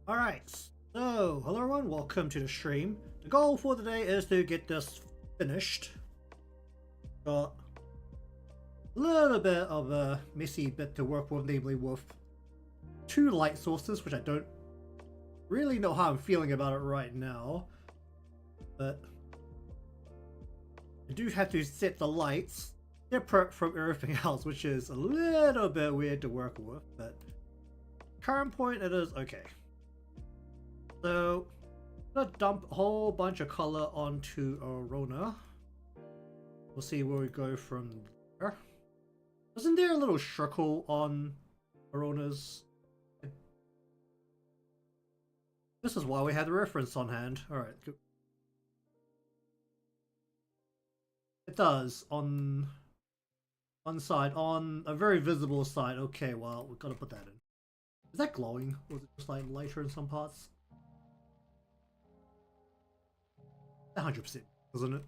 Alright, so hello everyone, welcome to the stream. The goal for today is to get this finished. Got a little bit of a messy bit to work with, namely with two light sources, which I don't really know how I'm feeling about it right now. But I do have to set the lights separate from everything else, which is a little bit weird to work with, but current point it is okay. So, I'm gonna dump a whole bunch of color onto Arona. We'll see where we go from there. Wasn't there a little circle on Arona's? This is why we had the reference on hand. Alright, good. It does, on one side, on a very visible side. Okay, well, we've got to put that in. Is that glowing? Or is it just like lighter in some parts? 100%, isn't it?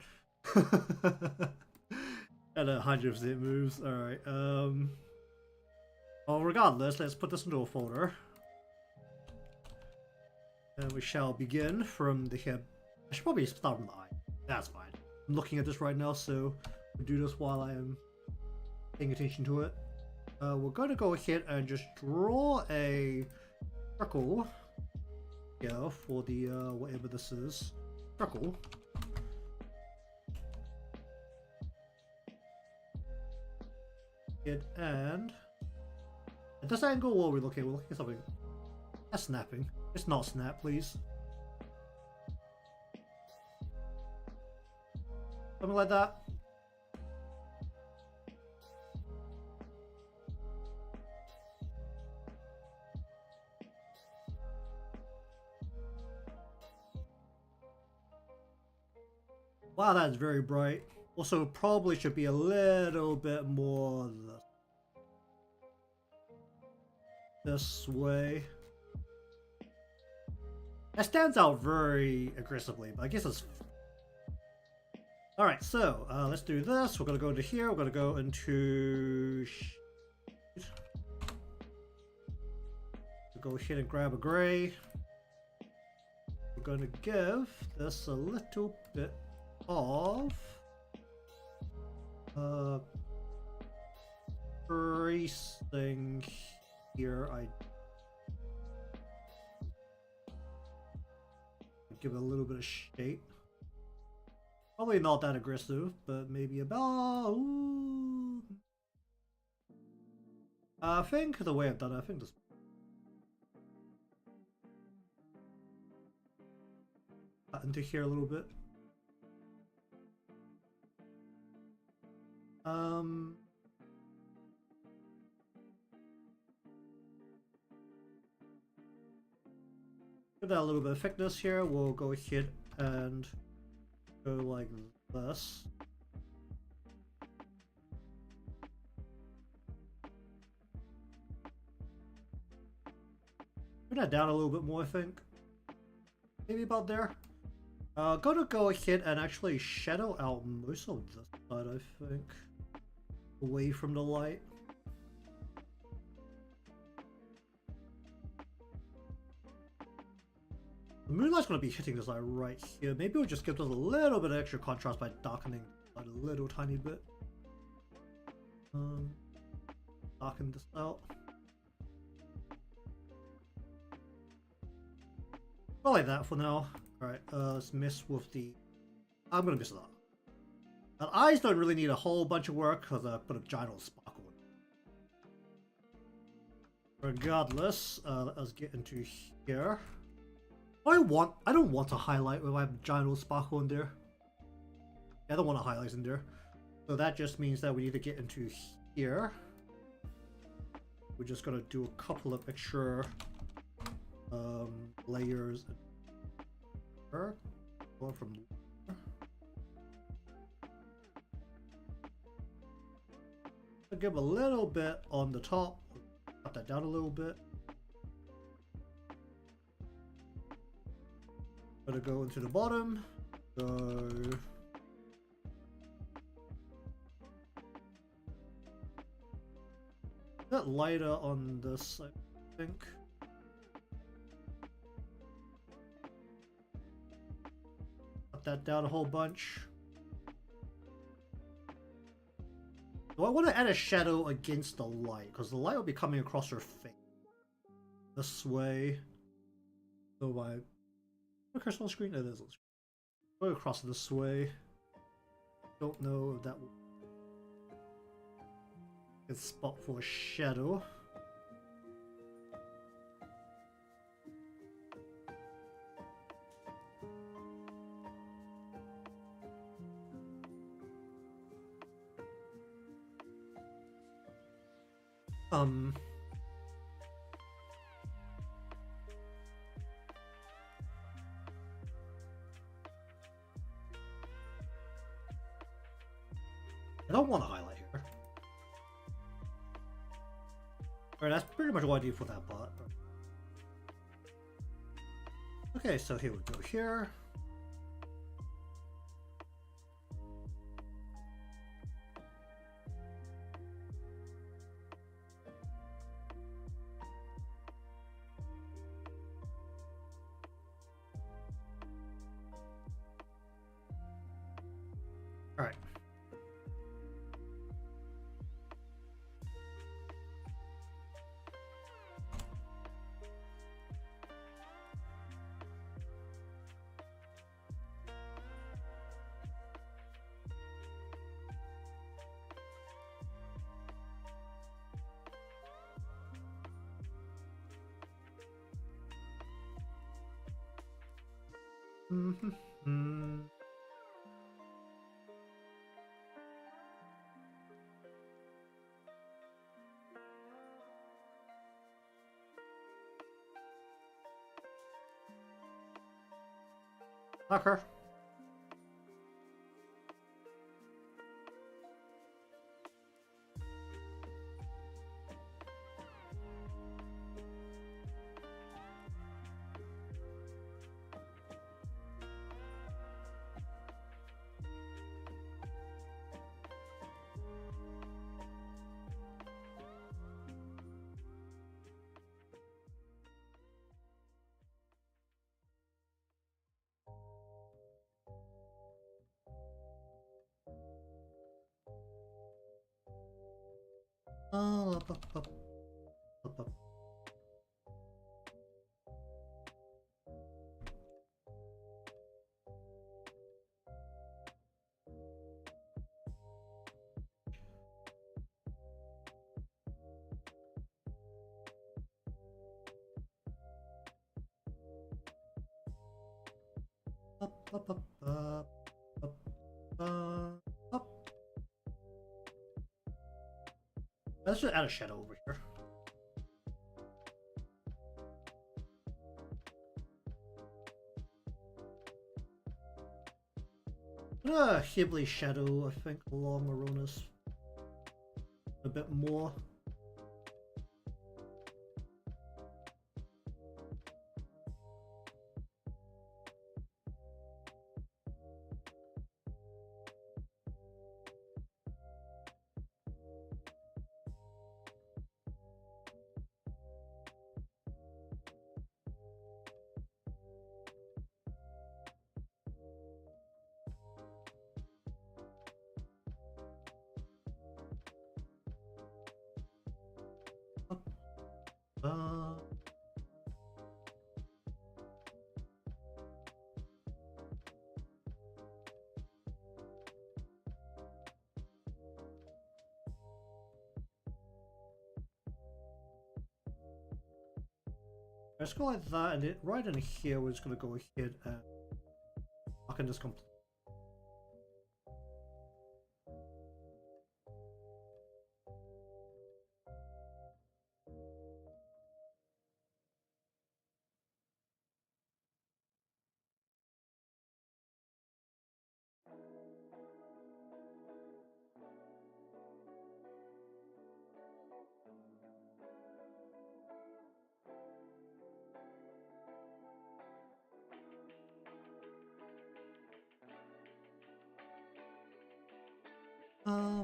And 100% moves. Alright, well, regardless, let's put this into a folder. And we shall begin from the hip. I should probably start from the eye. That's fine. I'm looking at this right now, so we'll do this while I am paying attention to it. We're going to go ahead and just draw a circle here for the, whatever this is. Circle. And at this angle, what are we looking at? We're looking at something. That's snapping. It's not snap, please. Something like that. Wow, that's very bright. Also, probably should be a little bit more this way. That stands out very aggressively, but I guess it's... Alright, so let's do this. We're going to go into here. We're going to go into... We'll go ahead and grab a gray. We're going to give this a little bit of... tracing here. I give it a little bit of shape. Probably not that aggressive, but maybe about... Ooh. I think the way I've done it, I think this... into here a little bit. Give that a little bit of thickness here. We'll go ahead and go like this. Bring that down a little bit more, I think. Maybe about there. Gonna go ahead and actually shadow out most of this side, I think. Away from the light. The moonlight's going to be hitting this light right here. Maybe we'll just give this a little bit of extra contrast by darkening the light a little tiny bit. Darken this out. Not like that for now. Alright, let's mess with the... I'm going to mess it up. Now, eyes don't really need a whole bunch of work because I put a giant old sparkle in. Regardless, let us get into here. I don't want to highlight with my giant old sparkle in there. I don't want to highlight in there. So that just means that we need to get into here. We're just gonna do a couple of extra layers. Going from I'll give a little bit on the top. Cut that down a little bit. Gonna go into the bottom. So a bit lighter on this, I think. that down a whole bunch. Do I want to add a shadow against the light? Because the light will be coming across her face. This way. So my cursor on screen? It is on screen. Go across this way. Don't know if that will be a spot for a shadow. I don't want to highlight here. Alright, that's pretty much what I do for that bot. Okay, so here we go here. Alright. Okay. Up, up, up, up, up. Up, up, up, up, up, up. Let's just add a shadow over here. Ghibli shadow, I think, along Arona's a bit more. Uh, let's go like that, and it right in here we're just gonna go ahead and I can just complete.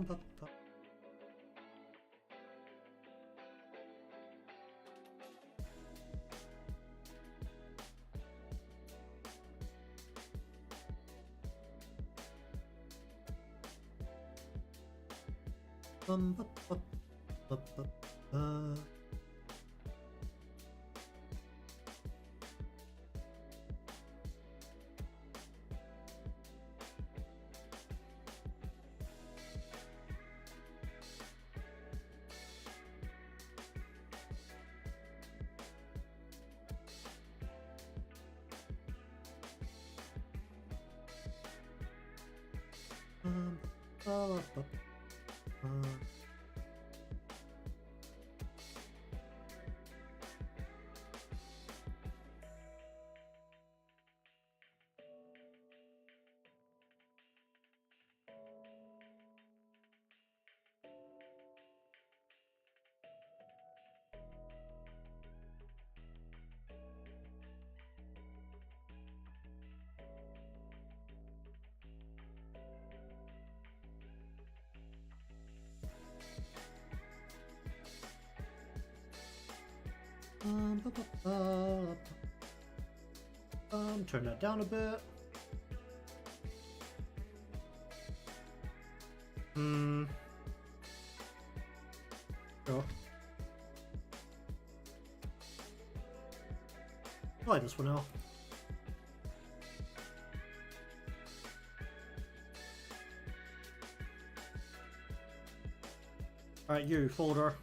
Ba, ba. Ba, ba, ba, ba, ba. Ba, ba, ba. Ba, ba, ba, turn that down a bit. Sure. Try this one out. Alright, you, folder.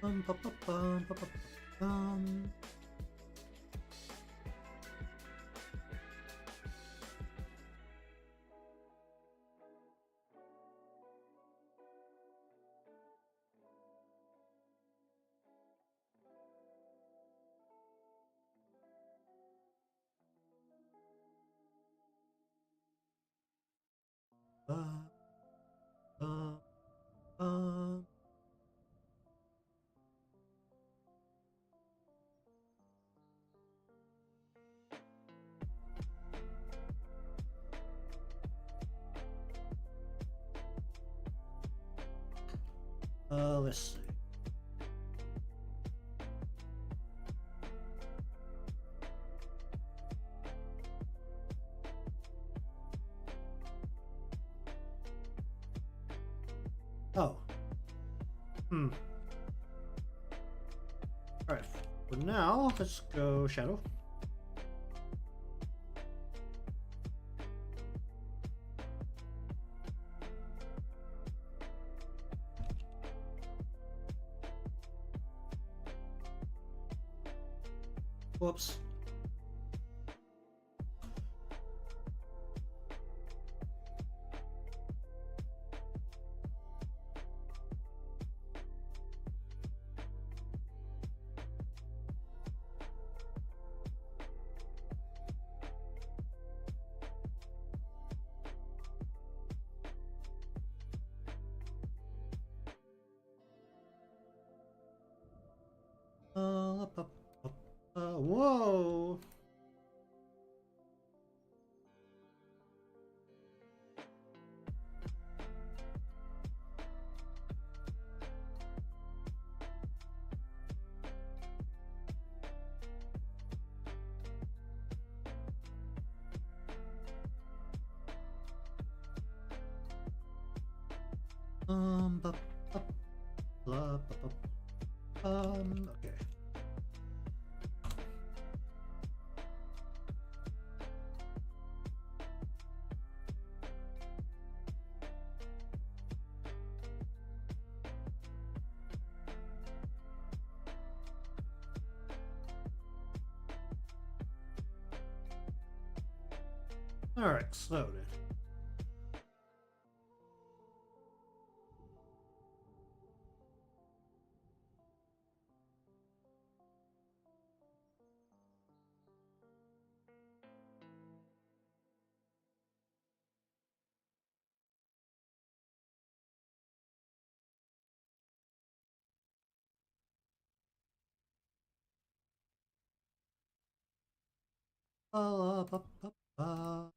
Bum, ba, ba, bum, ba, ba, bum. Ba, ba, ba. Let's see. Oh. Alright, for now, let's go Shadow. Whoops. Whoa. Ba, ba, blah, ba, ba. Okay. Alright, slow then. Ba, ba, ba, ba.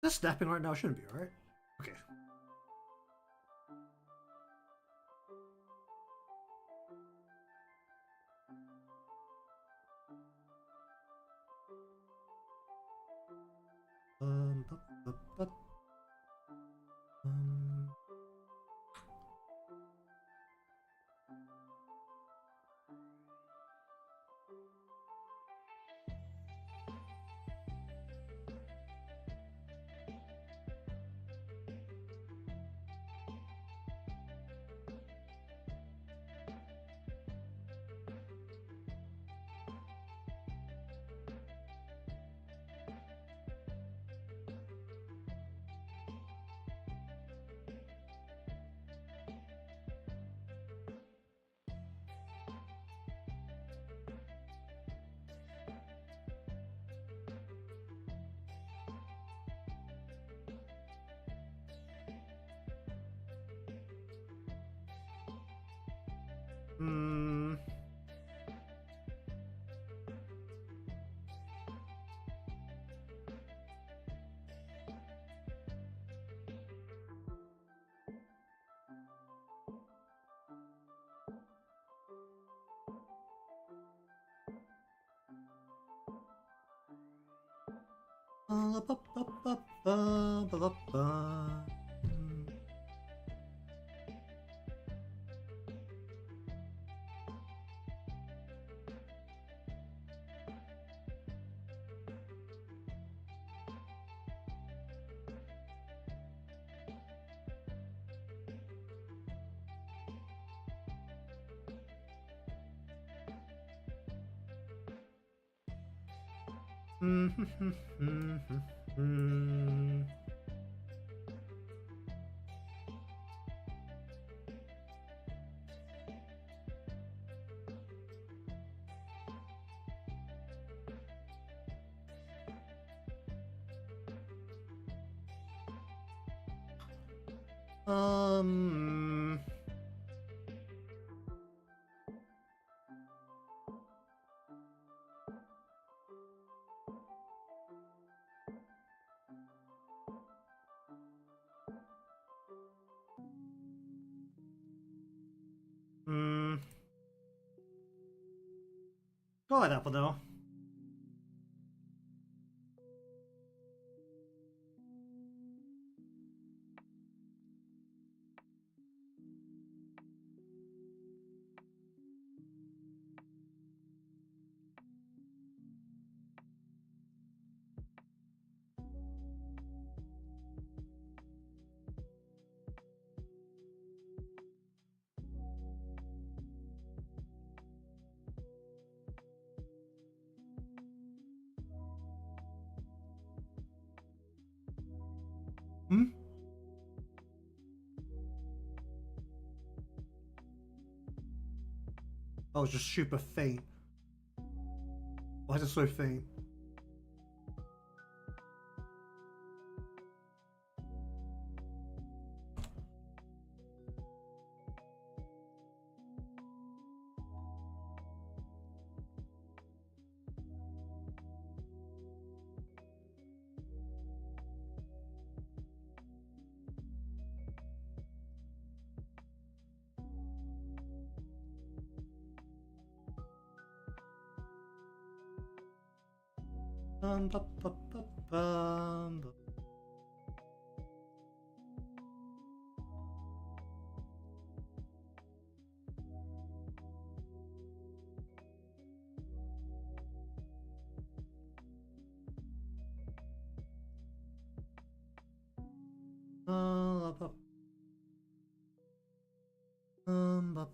This snapping right now shouldn't be alright. Okay. Um, Hmm. Um. Hmm. Go like that for now. Hmm? I was just super faint. Why is it so faint? Ba, ba, ba, bum, ba. Ba, ba,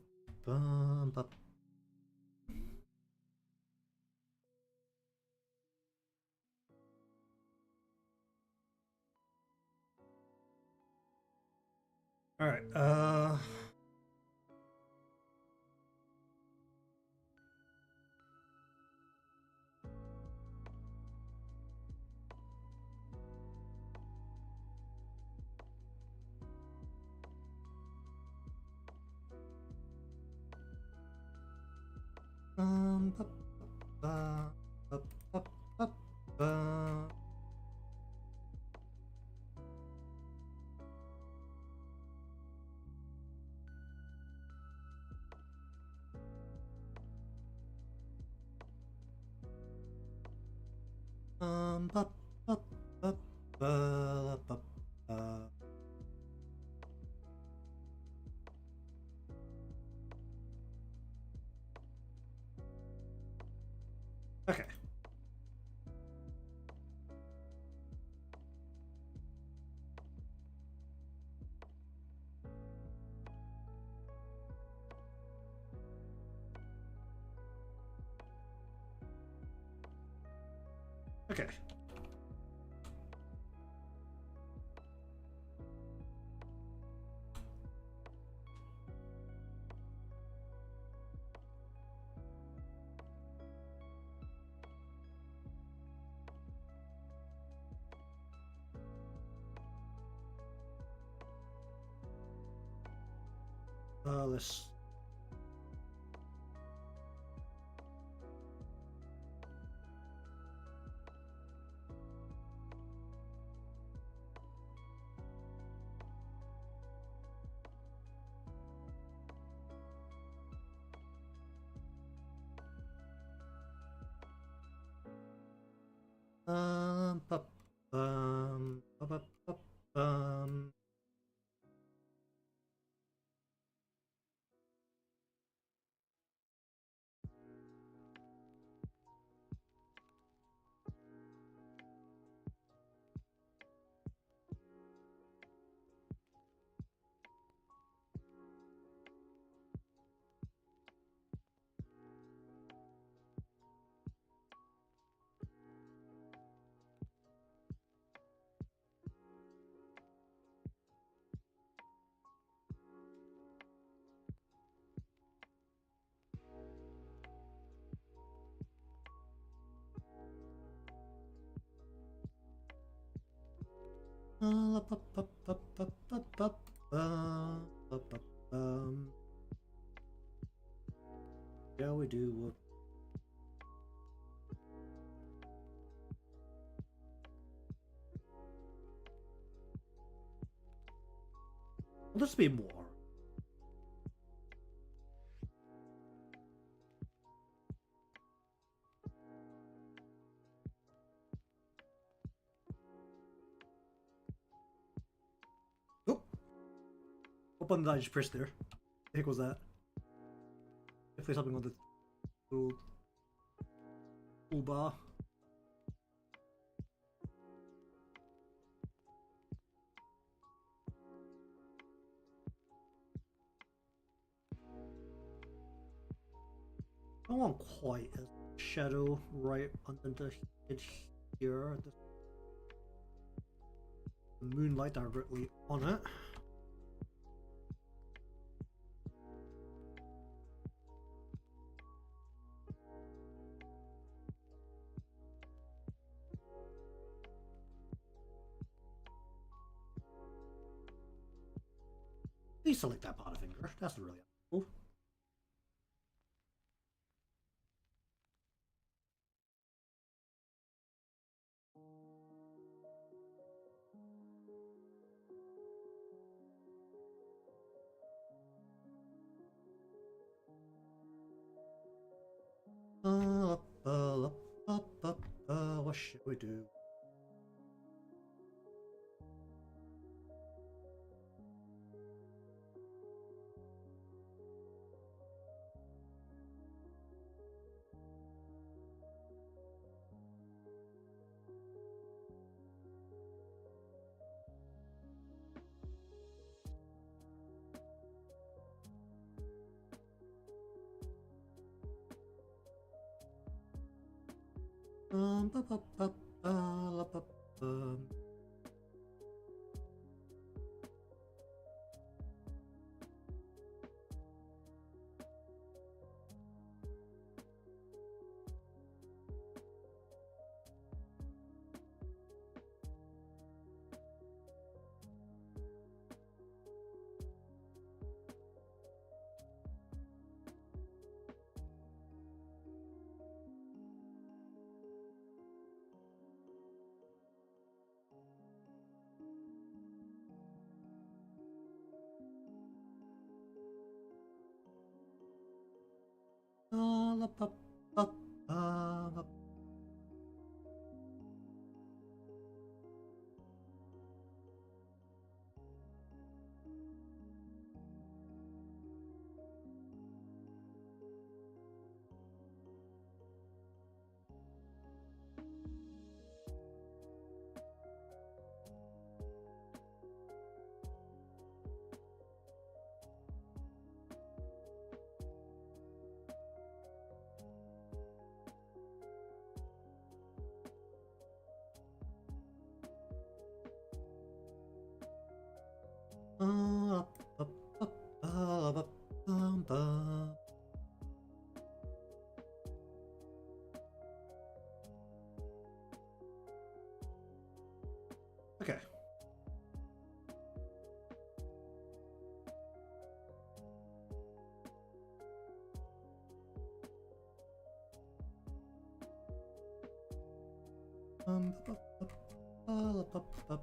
bum, ba. All right. Ba, ba, ba, ba, ba, ba. Ba, ba, ba, ba, ba, ba. Okay. Okay. Let's. Ba, ba, ba, ba, bum. Ba, ba, ba, ba, ba, ba, ba, ba, ba, bum. Yeah, we do. Will this be more? Oh, what button did I just press there? The heck was that? Definitely something on the little toolbar. I don't want quite a shadow right under the head here. The moonlight directly on it. Please select that part of finger. That's really cool. What what should we do? Ba, ba, ba, ba, la, ba, ba. La, ba, ba, ba, ba. Ba, ba, ba, ba, la, ba, ba, ba. Okay. Ba, ba, ba, la, ba, ba,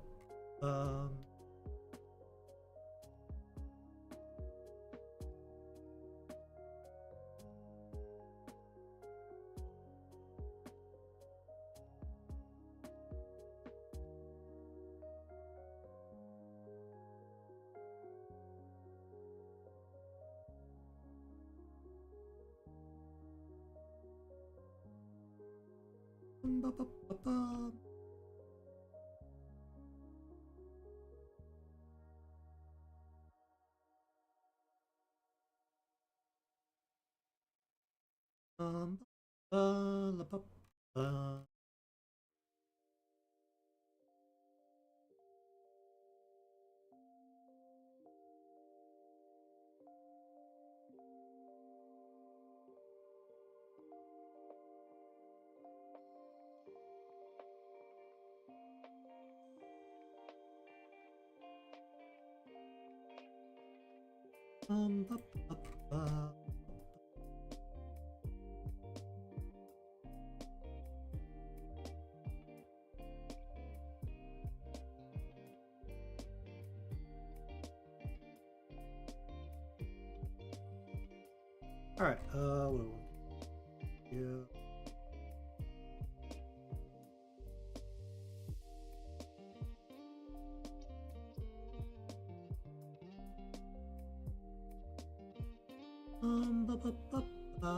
ba. Ba, ba, ba, ba. Ba, la, ba, ba. Ba, ba, ba. All right. What do we do? Ba, ba, ba, ba.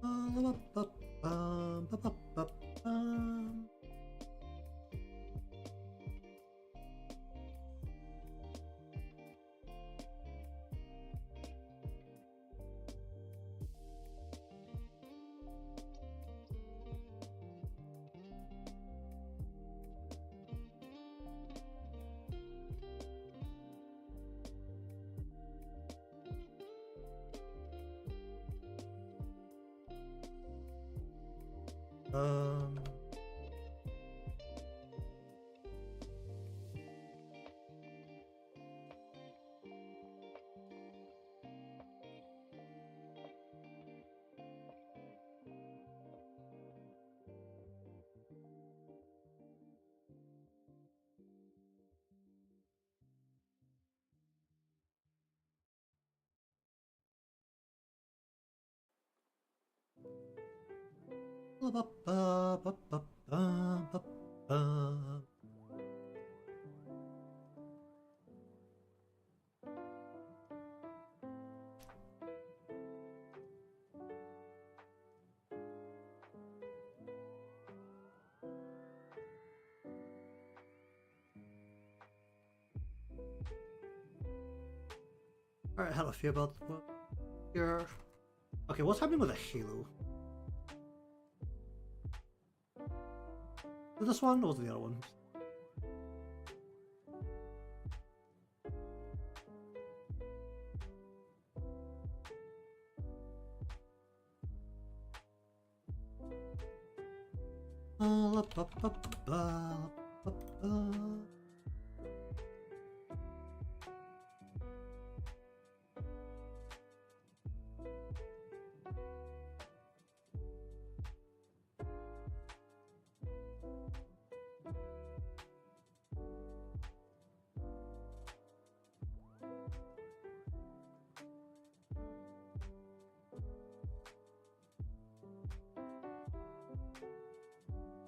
Ba, ba, ba, ba, ba, ba, ba. Um. Alright, how do I feel about what here? Okay, what's happening with the halo? Was this one or was it the other one?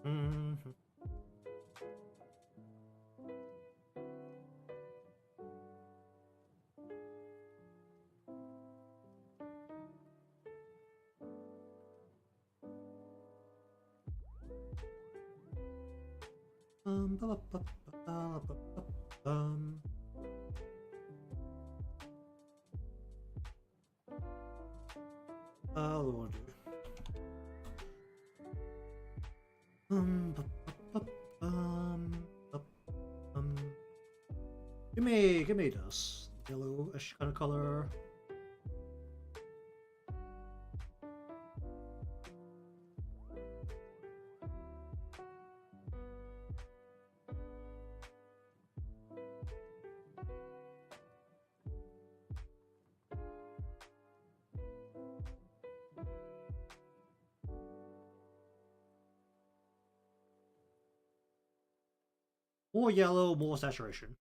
Mm-hmm. What do we want to do? Give me this yellowish kind of color. More yellow, more saturation.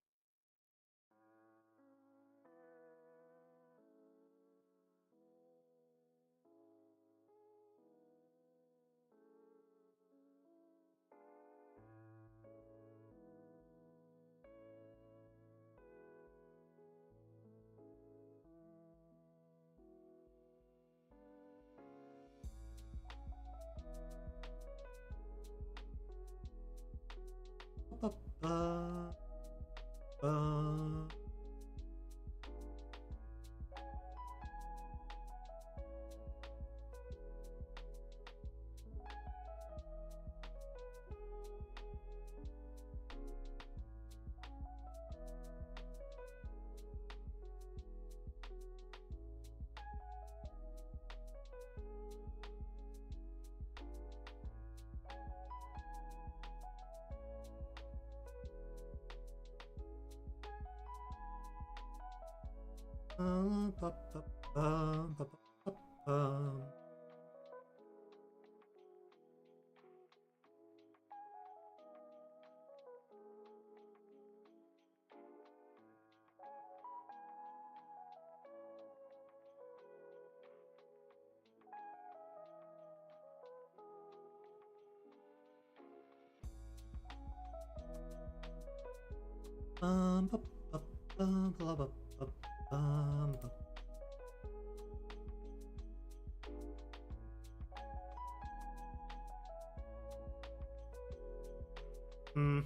Hmm.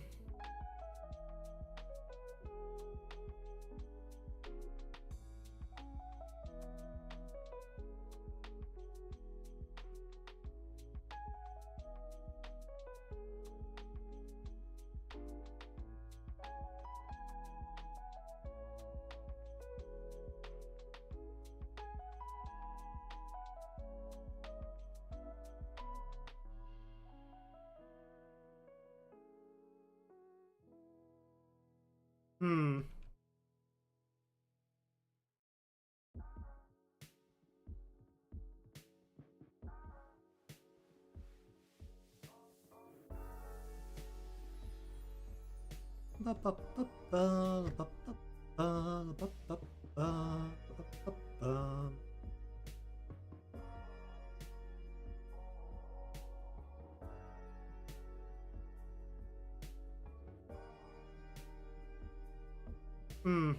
Hmm.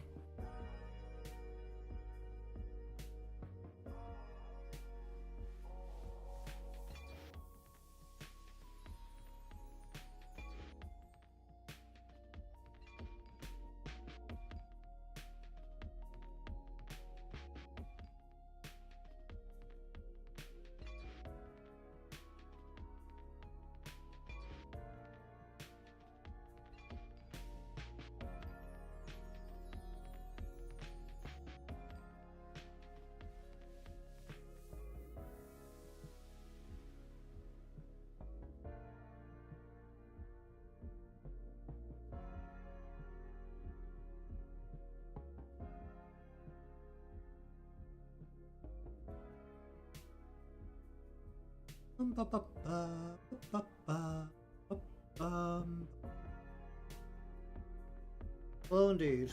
Well, indeed.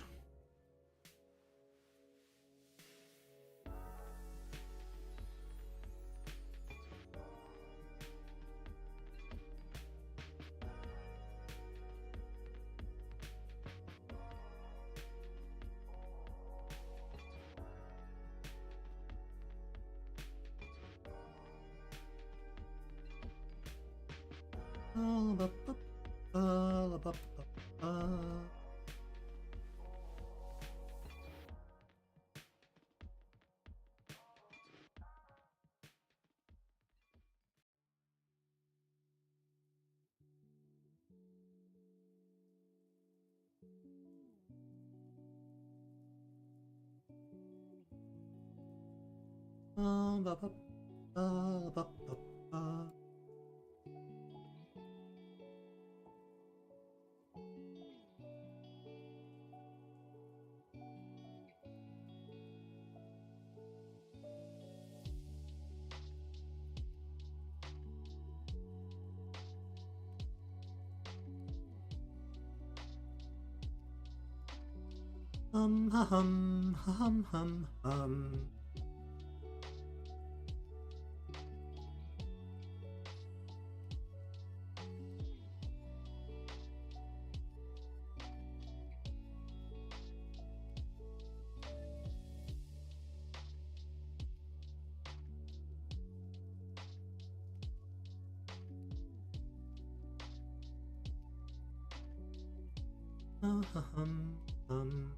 Ha hum, ha hum hum hum. Ha hum hum.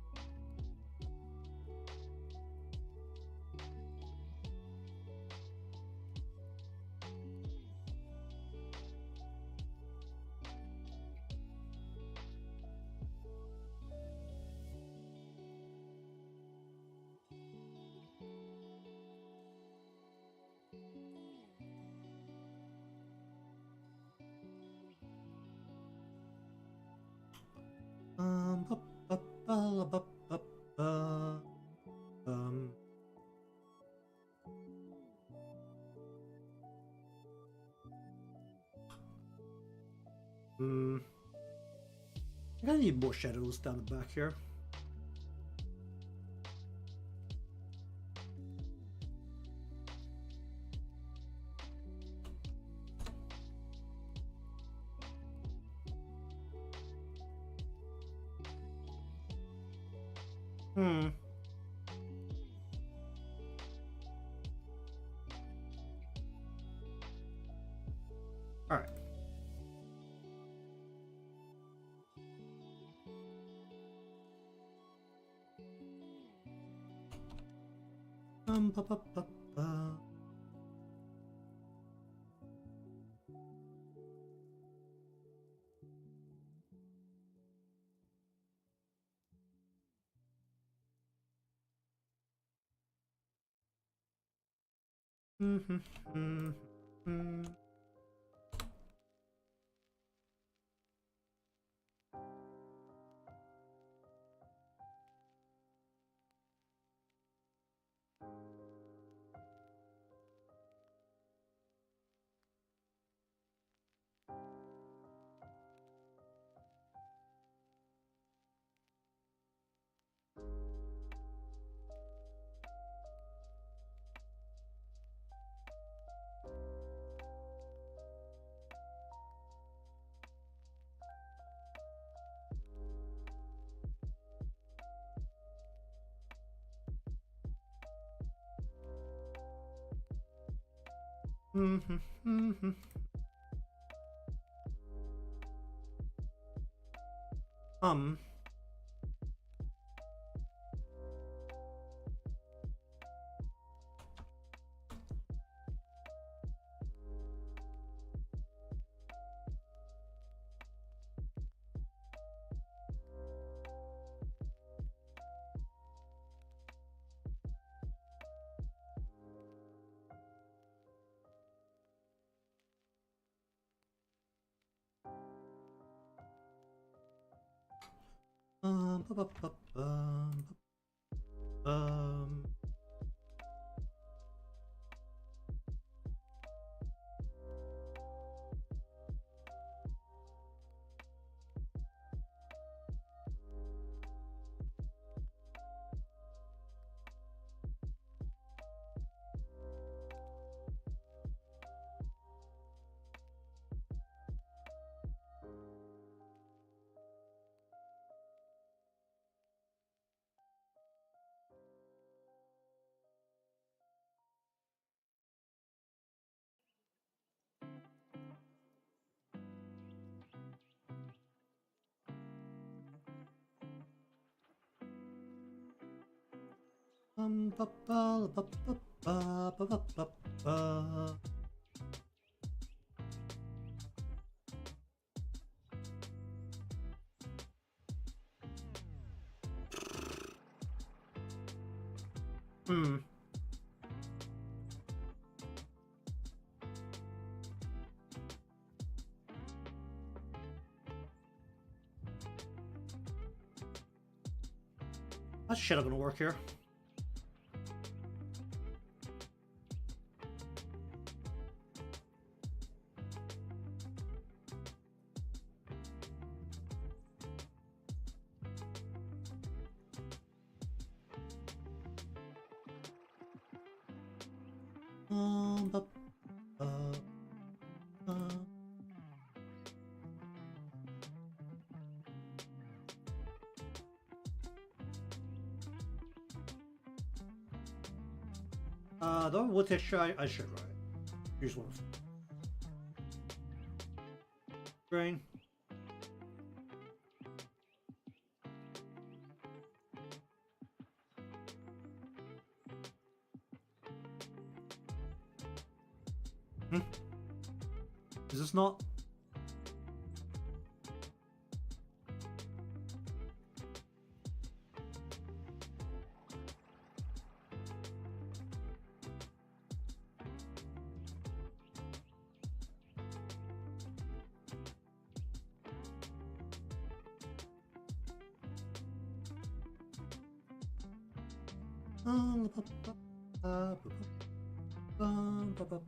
Ba, ba, ba, ba, ba, ba. Hmm. I gotta need more shadows down the back here. Hmm. All right. Ba, ba, ba, ba. Mm-hmm. Mm-hmm. Um. Um, bu- bu- bu- um, ba- ba- ba- ba- ba- ba- ba- ba- ba. Hmm. That shit not gonna work here. Ba- ba- ba. The wood texture I should write. Use one. Grain. Hmm. Is this not? Ba- ba- ba- ba- ba- ba- ba- ba.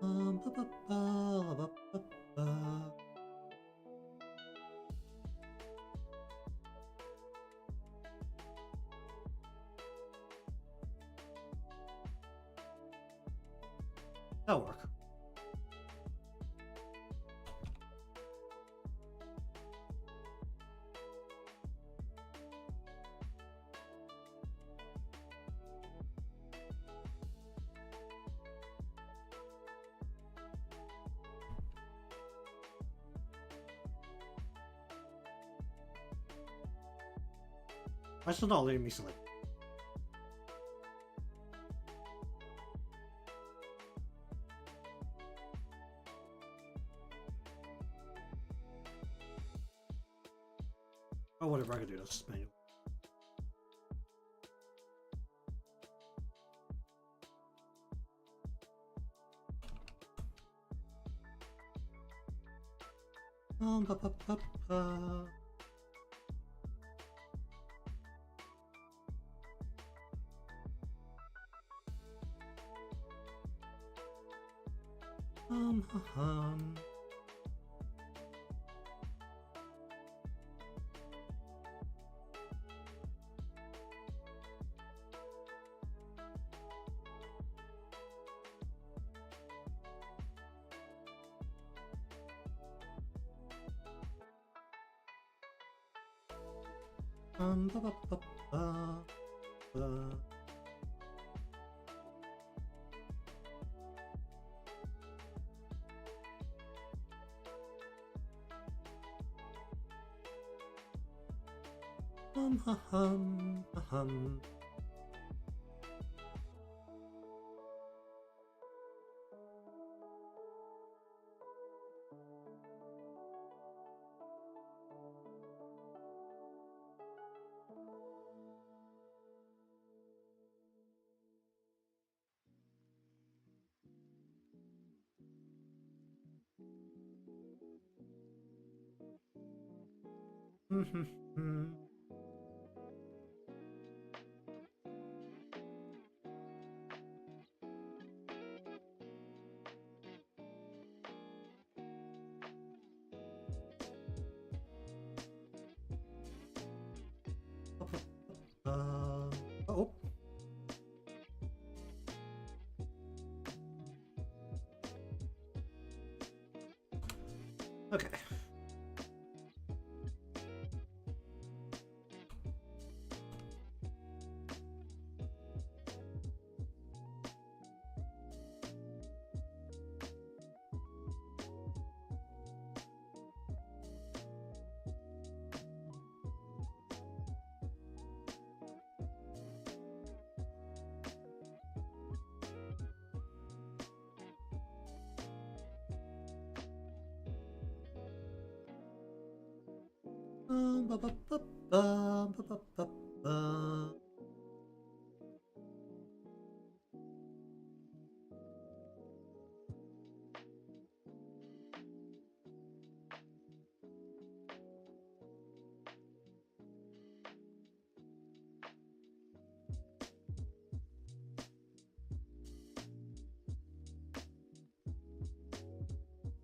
Ba- ba- ba- ba- ba- ba. That'll work. Why is it not letting me select? Oh, whatever, I can do this manual. Ba- ba- ba- ba. Hum. Ba, ba, ba, ba, ba. Ha hum, ha hum. Oh. Okay. Ba, ba, ba, ba, ba, ba, ba, ba.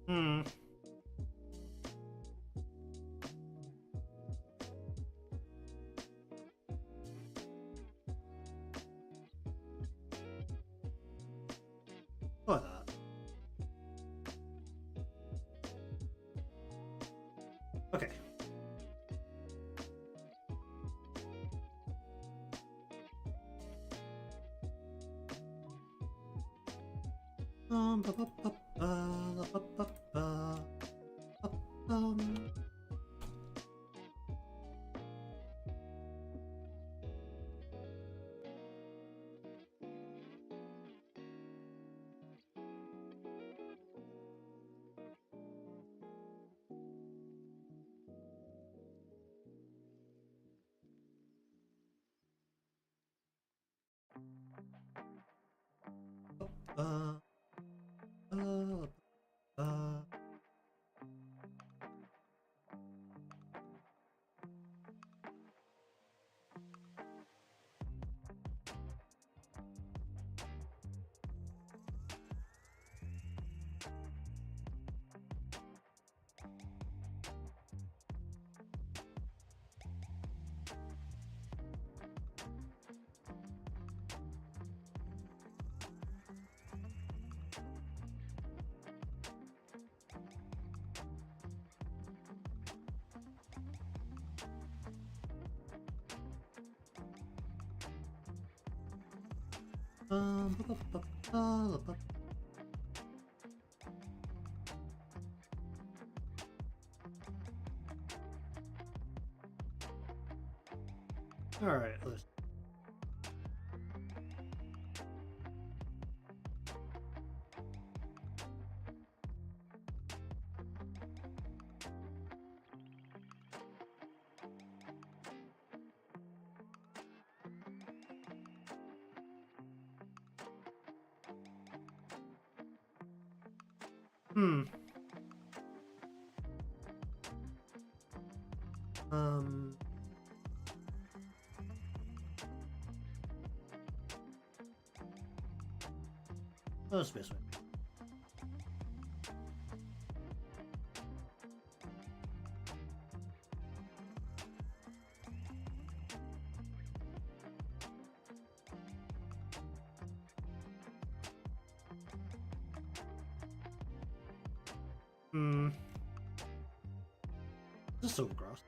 Hmm. Try that. Okay. Ba, ba, ba, ba, ba, ba, ba, ba, ba, ba, ba. Ba, ba, ba, ba, ba. All right, let's. Hmm. Um. Let's this way. Hmm. This is overgross.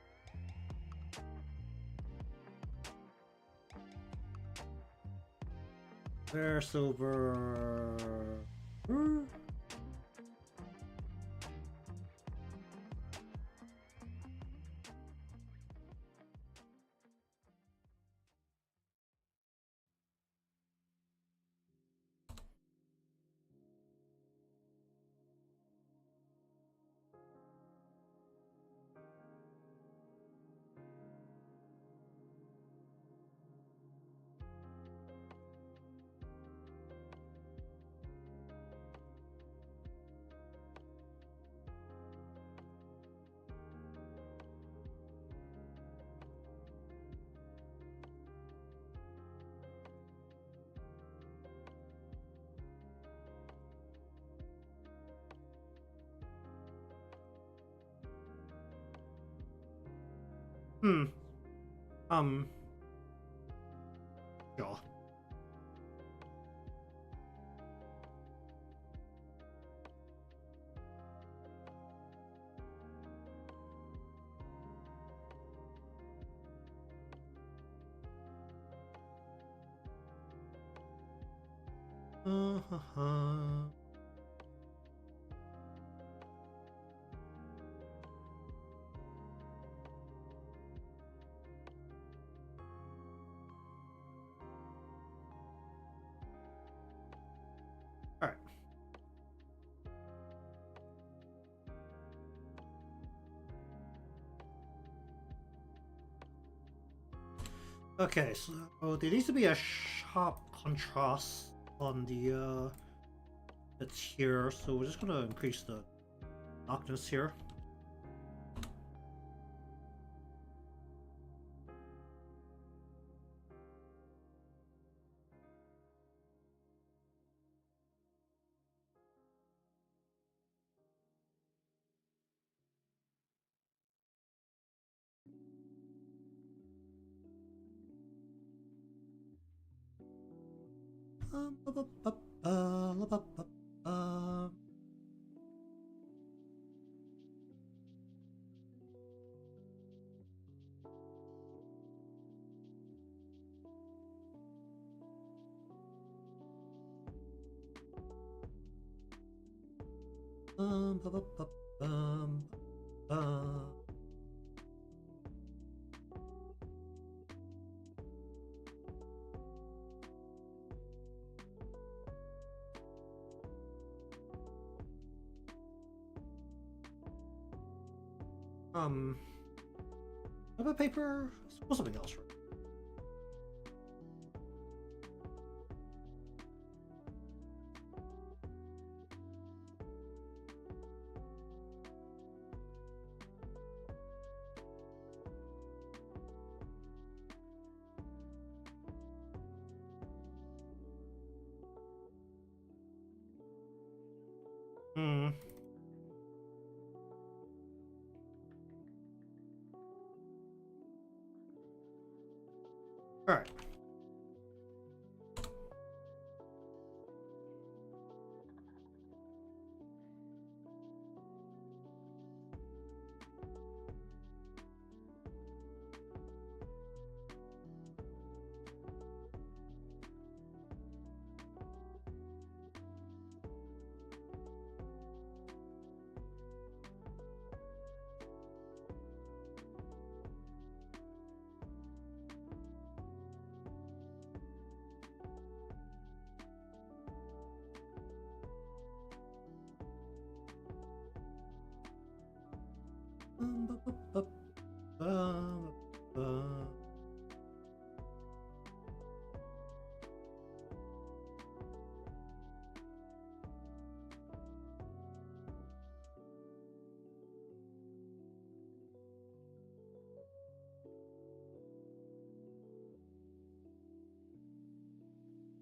Rare silver. Hmm. Sure. Uh-huh. All right. Okay, so there needs to be a sharp contrast on the tier, so we're just gonna increase the darkness here. Ba, ba, ba, ba, ba, ba, ba. Ba, ba, ba, ba. What about paper? Or something else, right? Hmm. All right. Ba, ba, ba, ba, ba.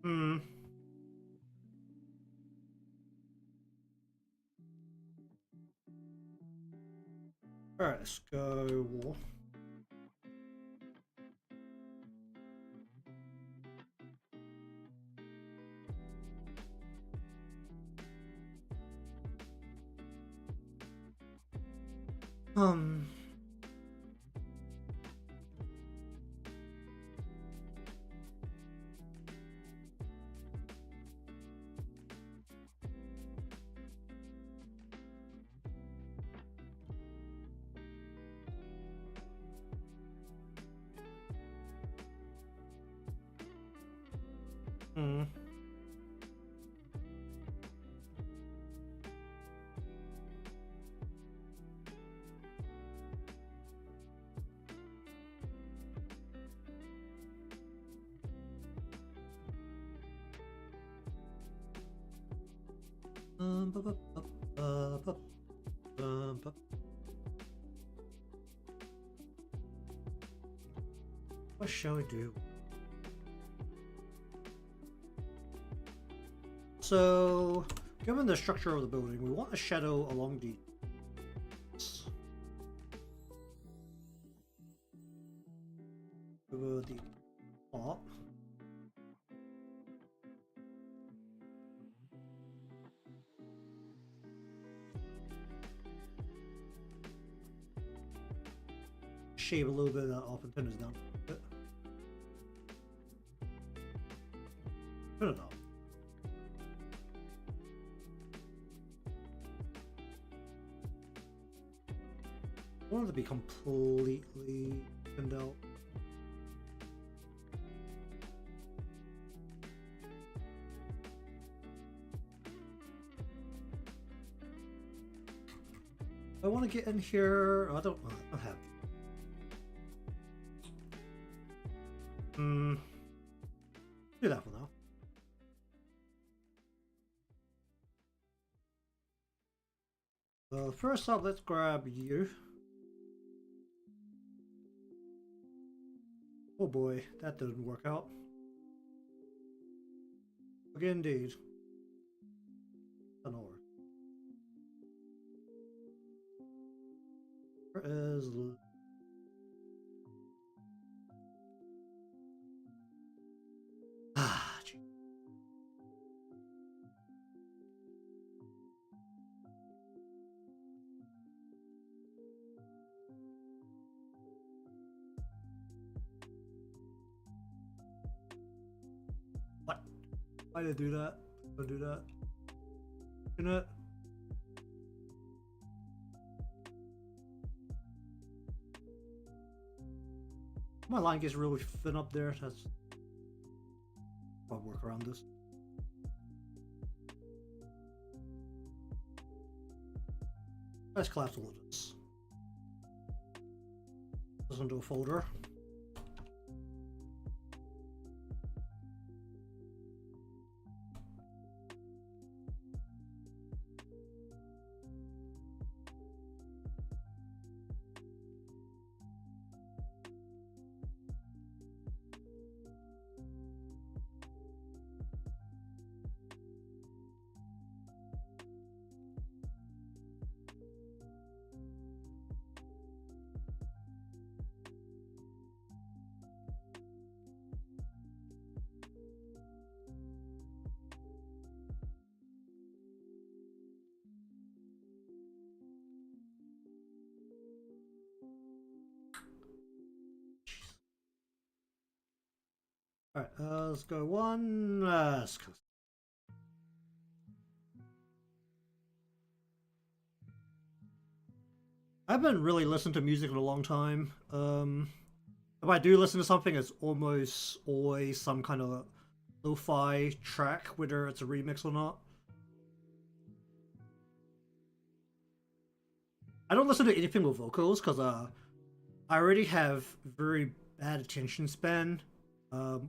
Hmm. All right, let's go. Um. Hmm. Ba, ba, ba, ba, ba, ba, ba. What shall we do? So, given the structure of the building, we want a shadow along the top. Shave a little bit of that off and turn this down a bit. Turn it off. I want it to be completely thinned out. I want to get in here. I don't have. Do that for now. First up, let's grab you. Oh boy, that didn't work out. Again, indeed. An hour. Where is... Ah, gee. What? Why did I do that? Don't do that. You know. My line gets really thin up there. That's... I'll work around this. Let's collapse all of this. This into a folder. Alright, let's go one last. I haven't really listened to music in a long time. If I do listen to something, it's almost always some kind of lo-fi track, whether it's a remix or not. I don't listen to anything with vocals because I already have very bad attention span.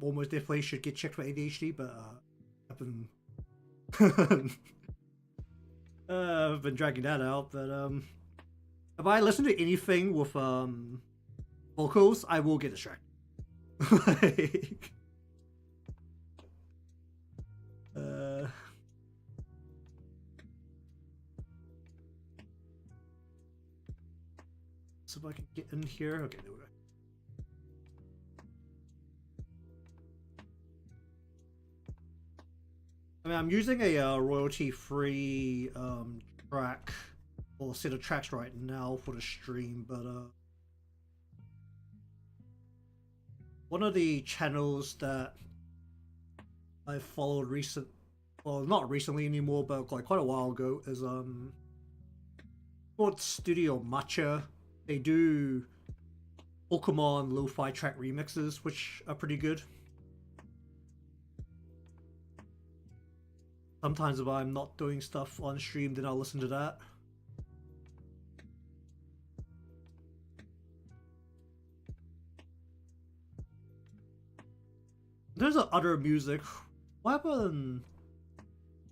Almost definitely should get checked for ADHD, but I've been I've been dragging that out. But if I listen to anything with vocals, I will get distracted. Like, so if I can get in here, okay, there we go. I mean, I'm using a royalty-free track or set of tracks right now for the stream, but one of the channels that I followed well, not recently anymore, but like quite a while ago, is called Studio Matcha. They do Pokemon lo-fi track remixes, which are pretty good. Sometimes if I'm not doing stuff on stream, then I'll listen to that. There's other music. What happened?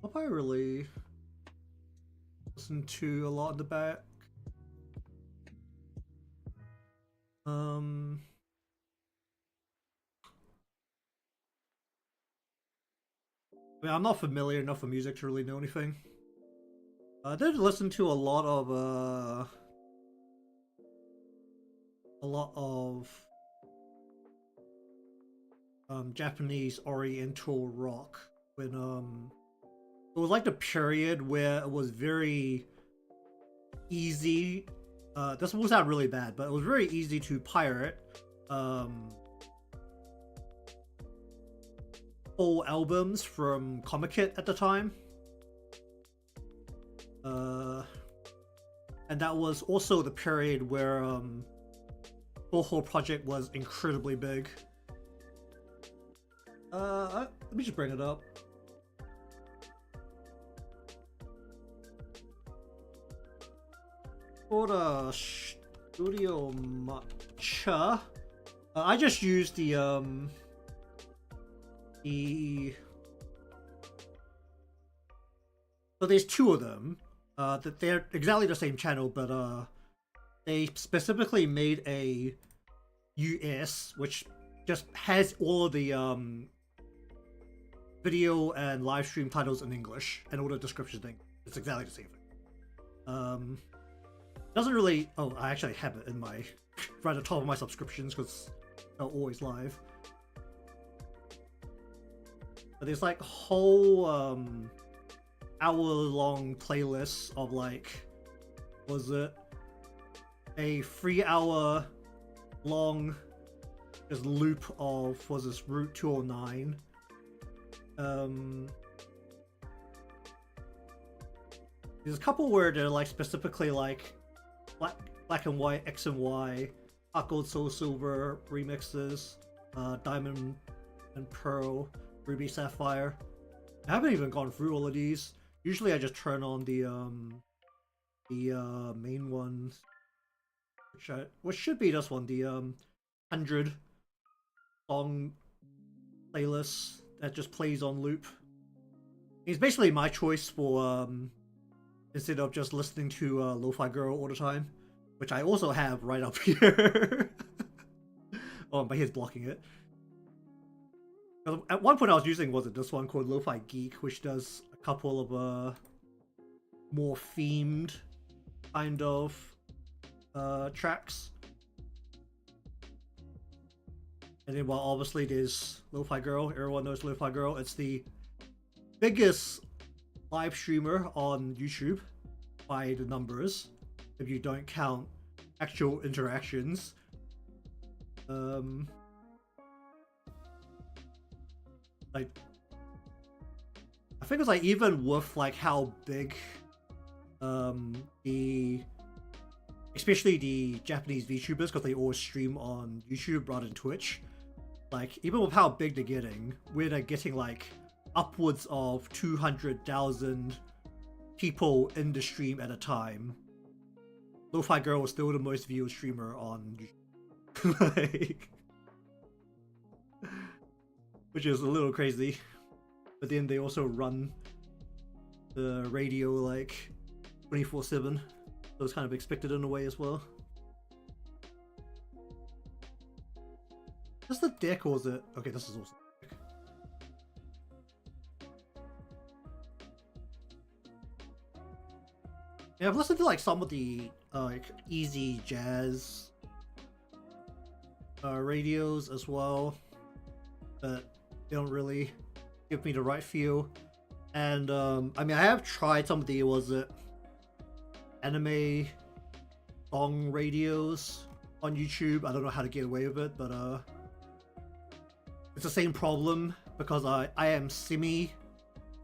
What have I really listened to a lot in the back? I mean, I'm not familiar enough with music to really know anything. I did listen to a lot of Japanese Oriental rock when it was like the period where it was very easy. This will sound really bad, but it was very easy to pirate full albums from Comic Kit at the time. And that was also the period where the whole project was incredibly big. Let me just bring it up. For the Studio Matcha, I just used the so there's two of them. That they're exactly the same channel, but they specifically made a US which just has all of the video and live stream titles in English and all the descriptions thing. It's exactly the same thing. Doesn't really. Oh, I actually have it in my right at the top of my subscriptions because they're always live. But there's like whole hour-long playlists of like, was it a 3-hour long just loop of, was this Route 209? There's a couple where they're like specifically like black and white, X and Y, Hot Gold, Soul Silver remixes, Diamond and Pearl, Ruby Sapphire. I haven't even gone through all of these. Usually I just turn on the main ones, which should be this one, the 100 song playlist that just plays on loop. It's basically my choice for instead of just listening to Lo-Fi Girl all the time, which I also have right up here. Oh, my head's blocking it. At one point I was using, was it this one called Lo-Fi Geek, which does a couple of more themed kind of tracks. And then, well, obviously there's Lo-Fi Girl. Everyone knows Lo-Fi Girl. It's the biggest live streamer on YouTube by the numbers, if you don't count actual interactions. Like, I think it's like even with like how big especially the Japanese VTubers, because they always stream on YouTube rather than Twitch, like even with how big they're getting, where they're getting like upwards of 200,000 people in the stream at a time, Lo-Fi Girl was still the most viewed streamer on YouTube. Like, which is a little crazy. But then they also run the radio like 24/7, so it's kind of expected in a way as well. Is the deck or is it? Okay, this is also the deck. Yeah, I've listened to like some of the like easy jazz radios as well, but they don't really give me the right feel. And I mean, I have tried some of the, was it anime song radios on YouTube. I don't know how to get away with it, but it's the same problem because I am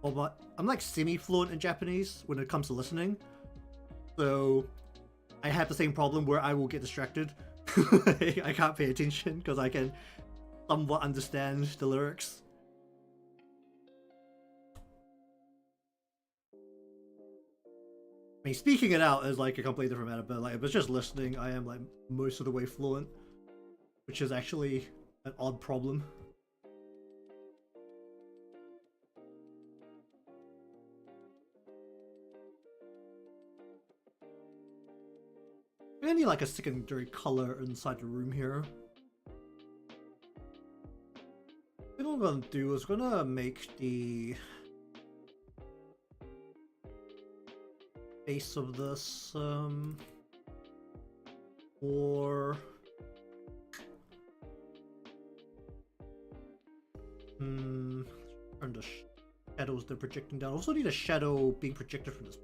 I'm like semi-fluent in Japanese when it comes to listening, so I have the same problem where I will get distracted. I can't pay attention because I can somewhat understand the lyrics. mean, speaking it out is like a completely different matter, but like if it's just listening, I am like most of the way fluent, which is actually an odd problem. I need like a secondary color inside the room here. What I'm gonna do is gonna make the base of this or turn the shadows they're projecting down. I also need a shadow being projected from this.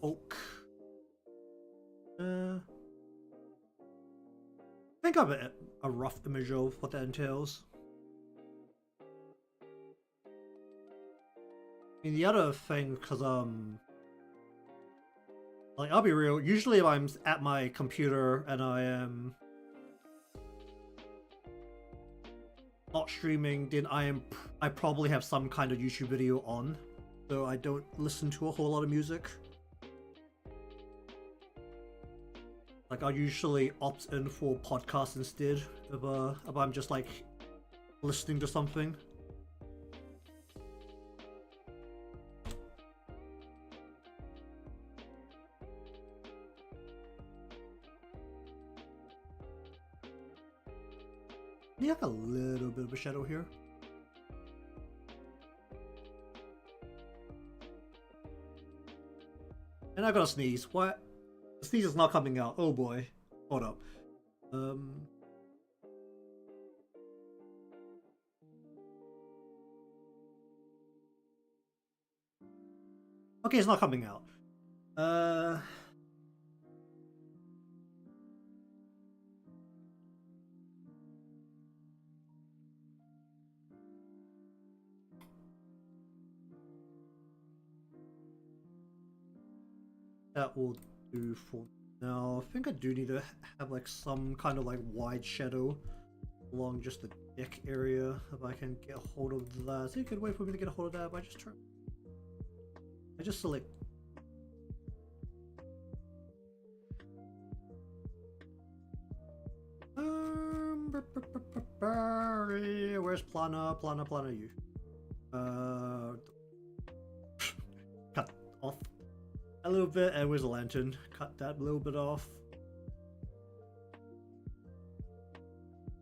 Oak. I think I have a rough image of what that entails. I mean, the other thing, because like I'll be real. Usually, if I'm at my computer and I am not streaming, then I probably have some kind of YouTube video on, so I don't listen to a whole lot of music. Like I usually opt in for podcasts instead if I'm just like listening to something. You have a little bit of a shadow here. And I gotta sneeze. What? The sneeze is not coming out. Oh boy. Hold up. Okay, it's not coming out. That will do for now. I think I do need to have like some kind of like wide shadow along just the deck area if I can get a hold of that. So you could wait for me to get a hold of that, but I just select. Where's Plana? Plana you. Cut off a little bit, and where's the lantern? Cut that a little bit off.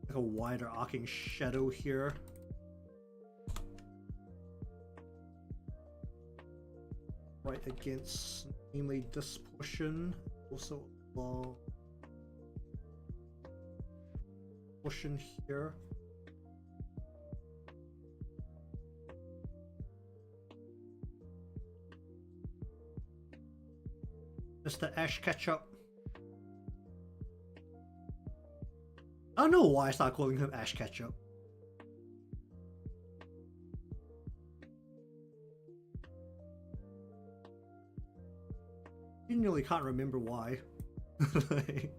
Like a wider arcing shadow here. Right against mainly this portion. Also along portion here. Mr. Ash Ketchup. I don't know why I started calling him Ash Ketchup. Genuinely can't remember why. Like,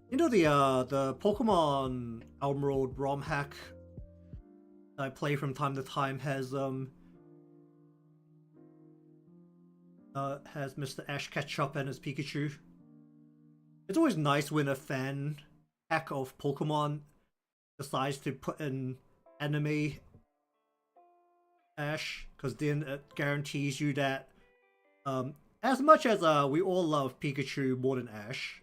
you know the Pokemon Emerald ROM hack I play from time to time has Mr. Ash Ketchup and his Pikachu. It's always nice when a fan hack of Pokemon decides to put in anime Ash, because then it guarantees you that as much as we all love Pikachu more than Ash,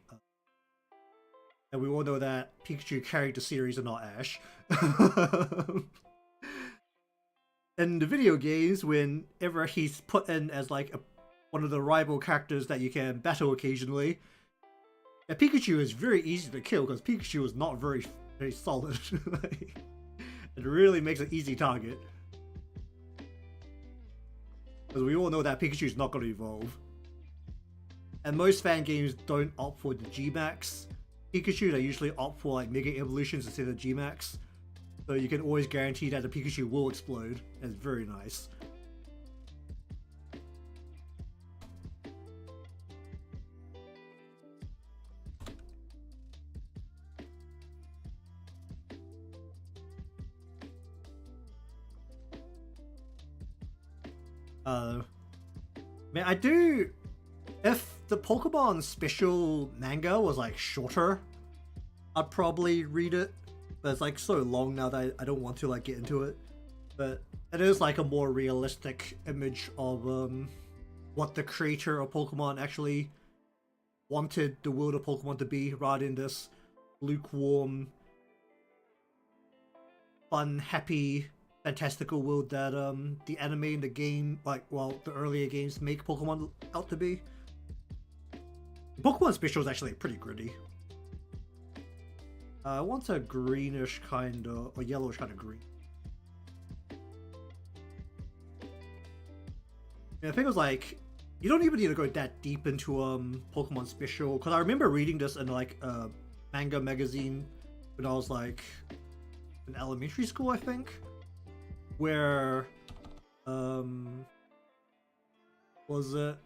and we all know that Pikachu carried the series and not Ash. In the video games, whenever he's put in as like one of the rival characters that you can battle occasionally, and Pikachu is very easy to kill because Pikachu is not very solid. It really makes an easy target. Because we all know that Pikachu is not going to evolve. And most fan games don't opt for the G-Max, Pikachu, they usually opt for like Mega Evolutions instead of G-Max. So you can always guarantee that the Pikachu will explode. That's very nice. Man, I do. If the Pokemon special manga was like shorter, I'd probably read it. But it's like so long now that I don't want to like get into it. But it is like a more realistic image of what the creator of Pokemon actually wanted the world of Pokemon to be, rather than this lukewarm, fun, happy, fantastical world that the anime and the game, like, well, the earlier games make Pokemon out to be. Pokemon Special is actually pretty gritty. I want a greenish kind of, or yellowish kind of green. And I think it was like, you don't even need to go that deep into Pokemon Special, because I remember reading this in like a manga magazine when I was like in elementary school, I think, where was it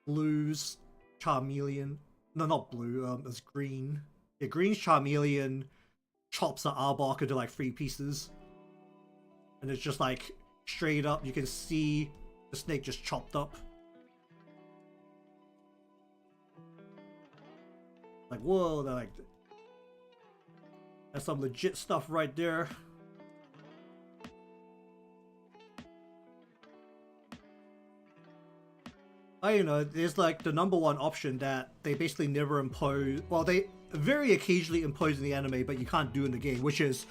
Blue's Charmeleon? No, not Blue. It's Green. Yeah, Green's Charmeleon chops the Arbok into like 3 pieces, and it's just like straight up. You can see the snake just chopped up. Like, whoa! They're like, that's some legit stuff right there. You know, there's like the #1 option that they basically never impose. Well, they very occasionally impose in the anime, but you can't do in the game, which is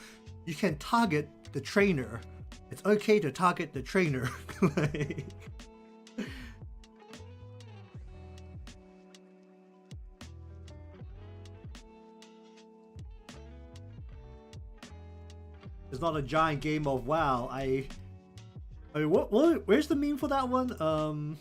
you can target the trainer. It's okay to target the trainer. Like, it's not a giant game of wow. I mean, what? Where's the meme for that one?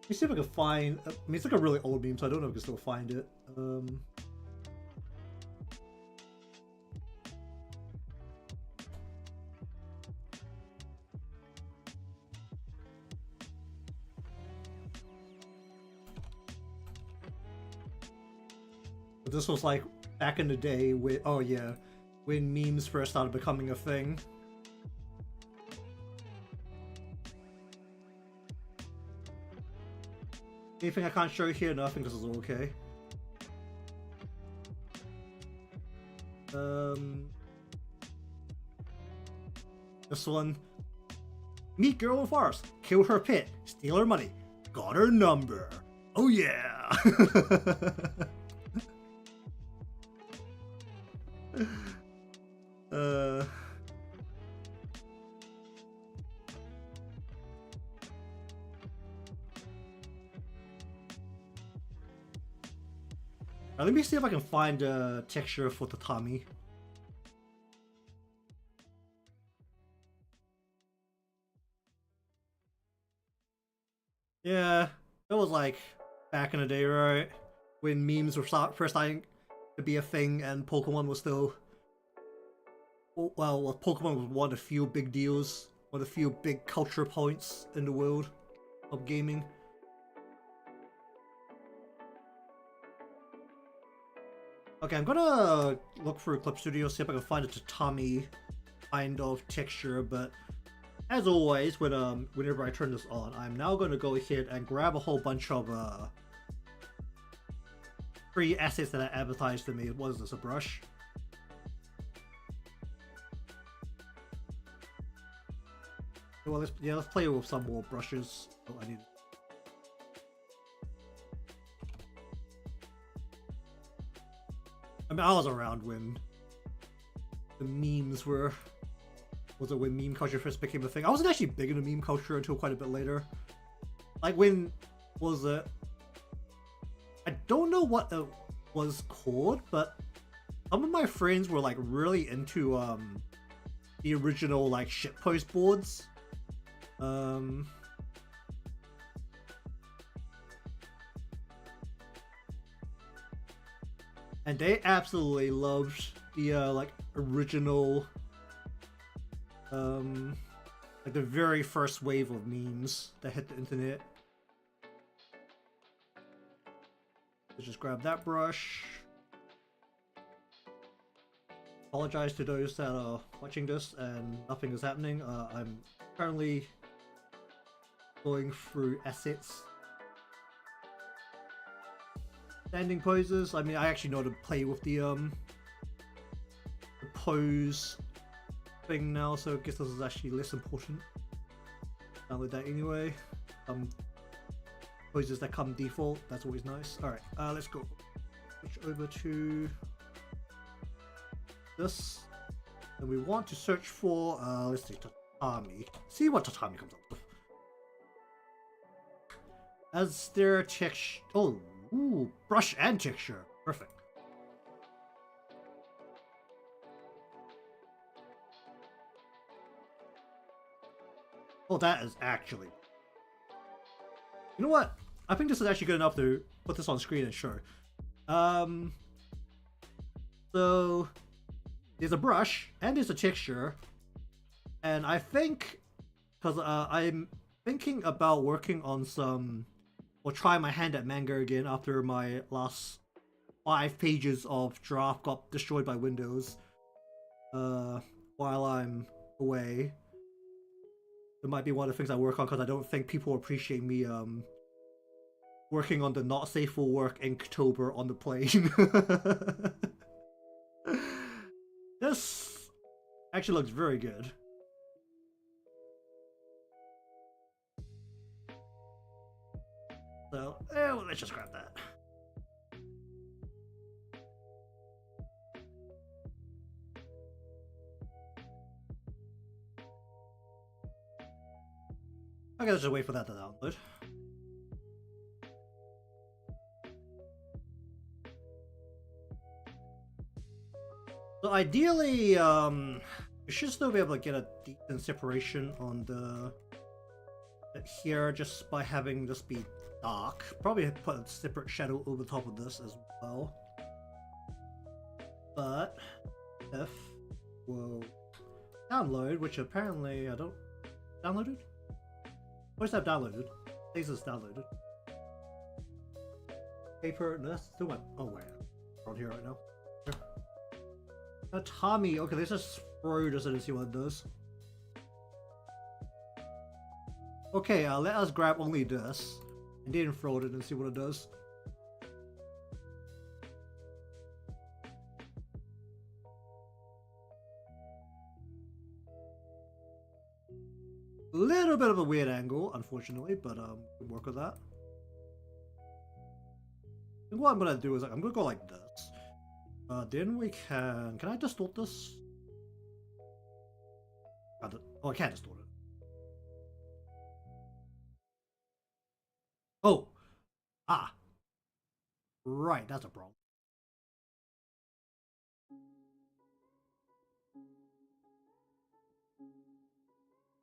Let me see if I can find. I mean, it's like a really old meme, so I don't know if I can still find it. But this was like back in the day with, oh yeah, when memes first started becoming a thing. Anything I can't show here? Nothing, because it's all okay. This one. Meet girl in forest. Kill her pet. Steal her money. Got her number. Oh yeah! Let me see if I can find a texture for Tatami. Yeah, it was like back in the day, right? When memes were first starting to be a thing and Pokemon was still... Well, Pokemon was one of the few big deals, one of the few big culture points in the world of gaming. Okay, I'm gonna look for Clip Studio, see if I can find a tatami kind of texture, but as always, whenever I turn this on, I'm now gonna go ahead and grab a whole bunch of free assets that I advertised to me. What is this, a brush? Well, let's play with some more brushes. Oh, I need. I mean, I was around when the memes were... Was it when meme culture first became a thing? I wasn't actually big into meme culture until quite a bit later. Like when... Was it... I don't know what it was called, but some of my friends were like really into the original like shitpost boards. And they absolutely loved the like original, like the very first wave of memes that hit the internet. Let's just grab that brush. Apologize to those that are watching this and nothing is happening. I'm currently going through assets. Standing poses. I mean, I actually know how to play with the pose thing now, so I guess this is actually less important. Download that anyway. Poses that come default. That's always nice. All right, let's go. Switch over to this, and we want to search for let's see, tatami. See what tatami comes up with. As their texture. Oh, ooh, brush and texture. Perfect. Oh, that is actually. You know what? I think this is actually good enough to put this on screen and show. So there's a brush and there's a texture, and I think because I'm thinking about working on some, or try my hand at manga again after my last 5 pages of draft got destroyed by Windows while I'm away. It might be one of the things I work on because I don't think people appreciate me working on the not safe for work Inktober on the plane. This actually looks very good. So, let's just grab that. I gotta just wait for that to download. So ideally, you should still be able to get a decent separation on the here just by having this be dark. Probably put a separate shadow over top of this as well. But if we'll download, which apparently I don't downloaded. Where's that downloaded? This is downloaded. Paper. That's the one. Oh wait, on here right now. Tommy. Okay, let's just throw this and see what it does. Okay, let us grab only this and then throw it and see what it does. A little bit of a weird angle, unfortunately, but we can work with that. And what I'm gonna do is I'm gonna go like this. Then we can I distort this? Oh, I can't distort it. Oh, right, that's a problem.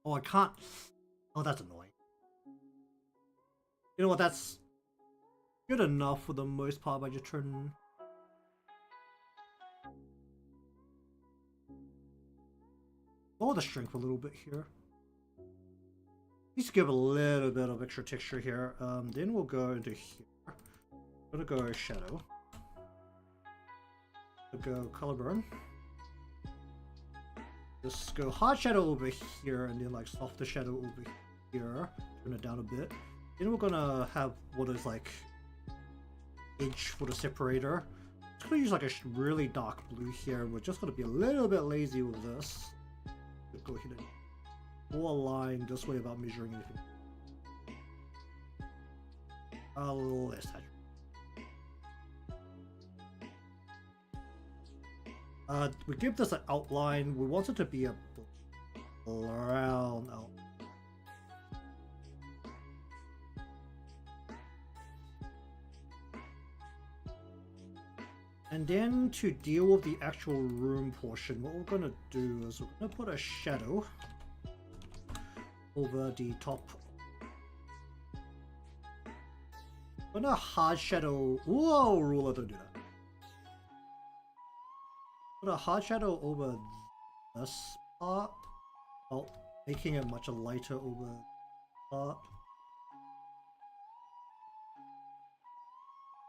Oh, I can't. Oh, that's annoying. You know what? That's good enough for the most part. By just turning. Lower the strength a little bit here. Let's give a little bit of extra texture here. Then we'll go into here. I'm gonna go shadow. We'll go color burn. Just go hard shadow over here, and then like softer shadow over here. Turn it down a bit. Then we're gonna have what is like edge for the separator. I'm just gonna use like a really dark blue here. We're just gonna be a little bit lazy with this. Go ahead and draw a line this way without measuring anything. A little less saturated. We give this an outline. We want it to be a brown outline. And then to deal with the actual room portion, what we're gonna do is we're gonna put a shadow over the top. I'm gonna hard shadow. Whoa, ruler, don't do that. Put a hard shadow over this part, while making it much lighter over the part.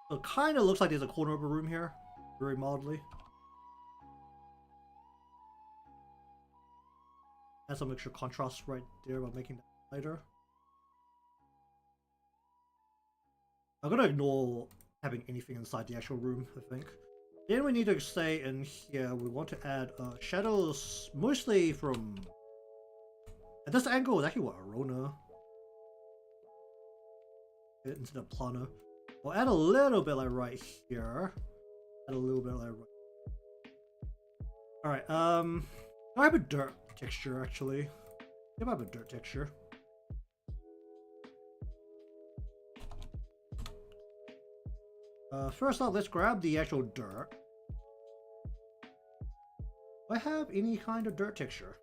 So it kind of looks like there's a corner of a room here, very mildly. Add some extra contrast right there by making that lighter. I'm gonna ignore having anything inside the actual room, I think. Then we need to say in here, we want to add shadows mostly from... At this angle is actually what, Arona? Instead of Plana. We'll add a little bit like right here. Add a little bit like right. Alright, I have a dirt texture actually. I have a dirt texture. First off, let's grab the actual dirt. Do I have any kind of dirt texture?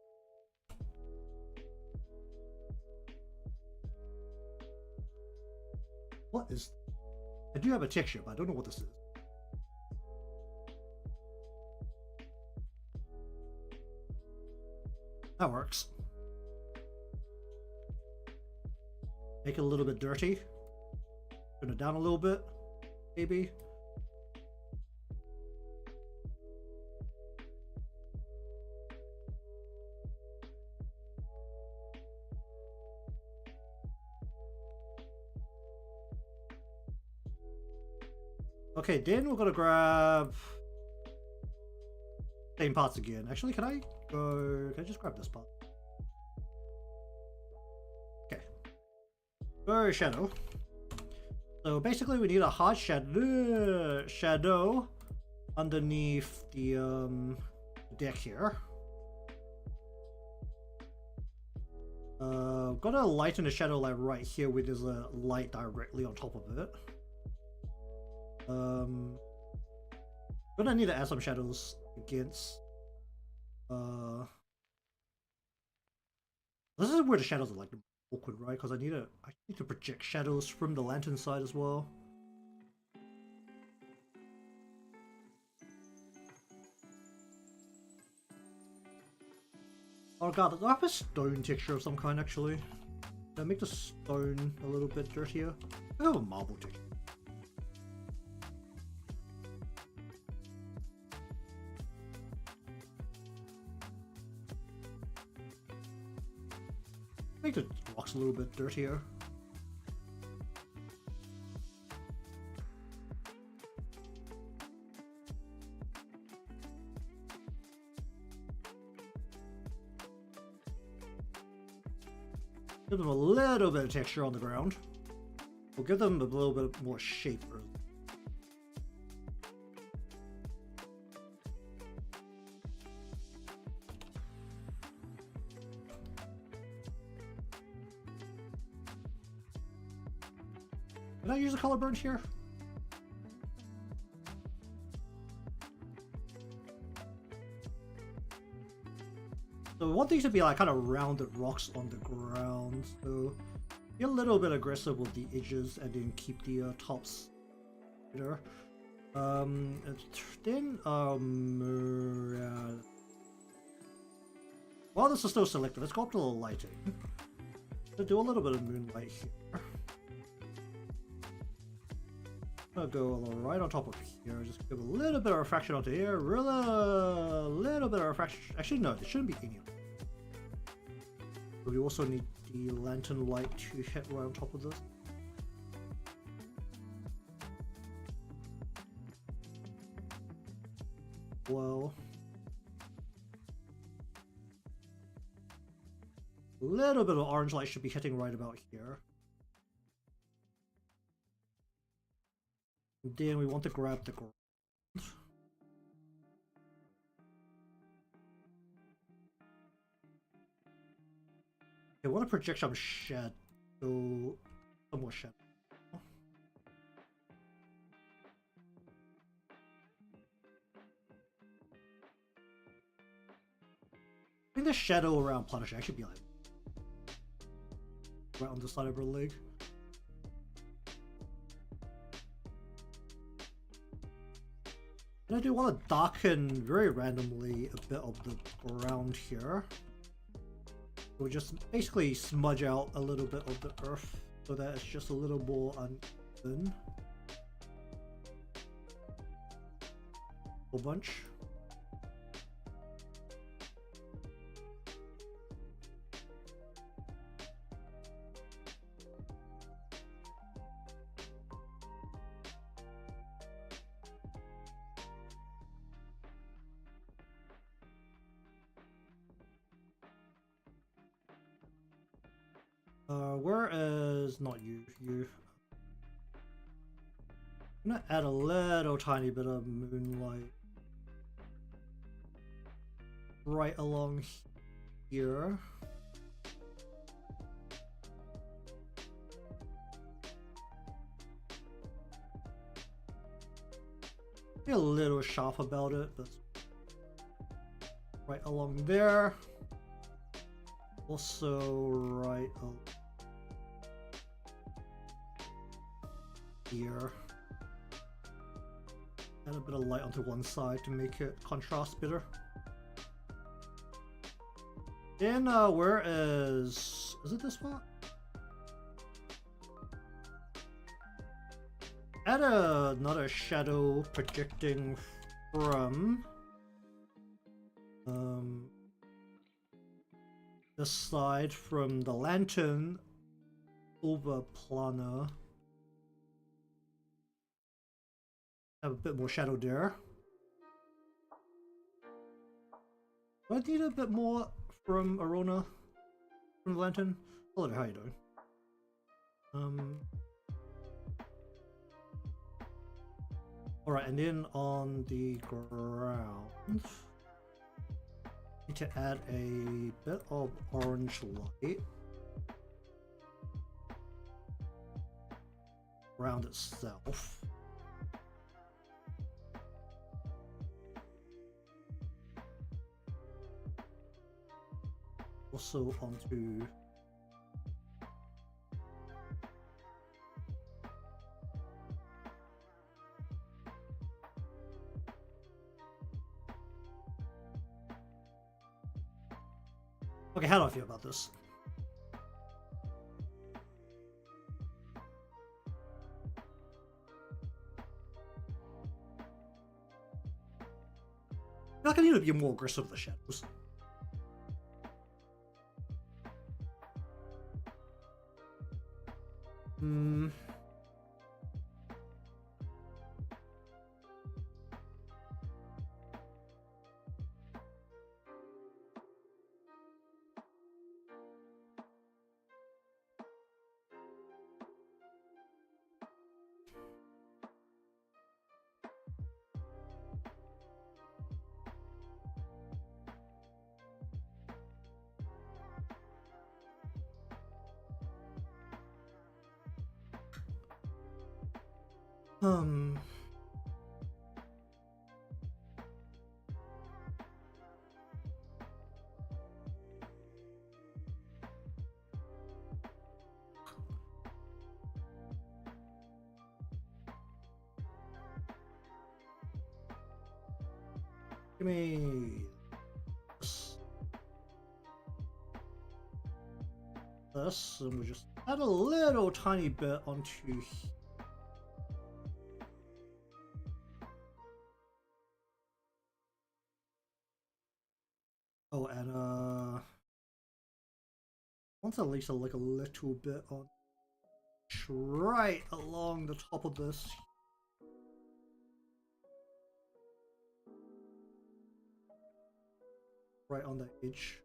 What is... I do have a texture, but I don't know what this is. That works. Make it a little bit dirty. Turn it down a little bit, maybe. Okay, then we're gonna grab same parts again. Actually, can I just grab this part? Okay. Go shadow. So basically we need a hard shadow underneath the deck here. Gonna lighten the shadow like right here where there's a light directly on top of it. Gonna need to add some shadows against this is where the shadows are like awkward, right? Because I need to project shadows from the lantern side as well. Oh god, I have a stone texture of some kind actually. Can I make the stone a little bit dirtier? I have a marble texture. Make the rocks a little bit dirtier. Give them a little bit of texture on the ground. We'll give them a little bit more shape. Can I use a color burn here? So we want these to be like kind of rounded rocks on the ground. So be a little bit aggressive with the edges and then keep the tops there. Then while this is still selected, let's go up to the lighting. So do a little bit of moonlight here. I'll go right on top of here, just give a little bit of refraction onto here, really little bit of refraction. Actually, no, there shouldn't be any of it. But we also need the lantern light to hit right on top of this. Well, a little bit of orange light should be hitting right about here. Then we want to grab the ground. I want to project some shadow, some more shadow. think the shadow around Plana should actually be like right on the side of her leg. And I do want to darken very randomly a bit of the ground here. We'll just basically smudge out a little bit of the earth so that it's just a little more uneven. Whole bunch. Where is not you? You. I'm gonna add a little tiny bit of moonlight right along here. Be a little sharp about it, but right along there. Also right here. Add a bit of light onto one side to make it contrast better. Then where is it this spot? Add another shadow projecting from this side from the lantern over Plana. Have a bit more shadow there. Do I need a bit more from Arona? From the lantern? Hello, how you doing? Alright, and then on the ground, need to add a bit of orange light around itself. Also onto okay, how do I feel about this? I feel like I need to be more aggressive with the shadows. Give me this, and we'll just add a little tiny bit onto. Oh, and want at least like a little bit on right along the top of this. Right on the edge.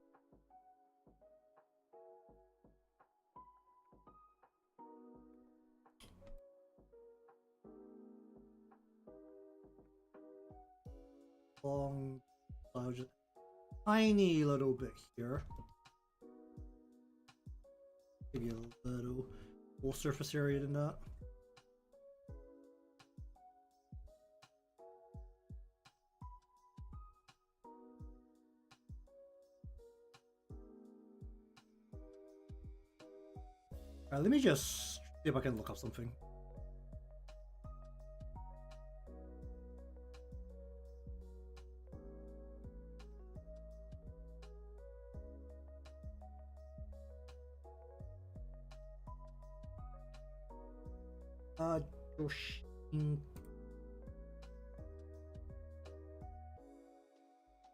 Long, so just tiny little bit here. Maybe a little more surface area than that. Alright, let me just see if I can look up something. Joshin.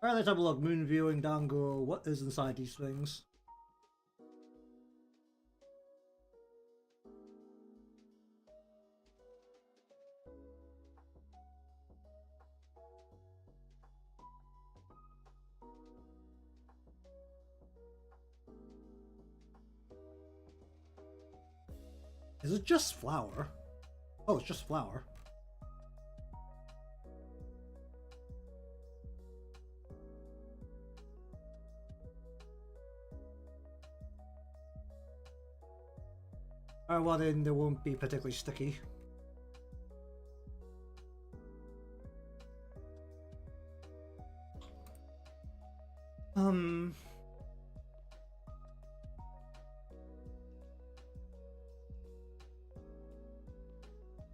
Alright, let's have a look. Moon viewing, dango. What is inside these things? Is it just flour? Oh, it's just flour. Alright, well then they won't be particularly sticky.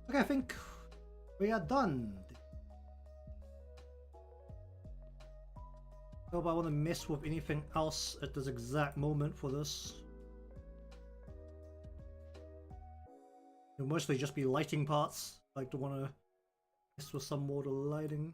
Okay, I think we are done. Hope I want to mess with anything else at this exact moment for this. It'll mostly just be lighting parts. Like to want to mess with some more of the lighting.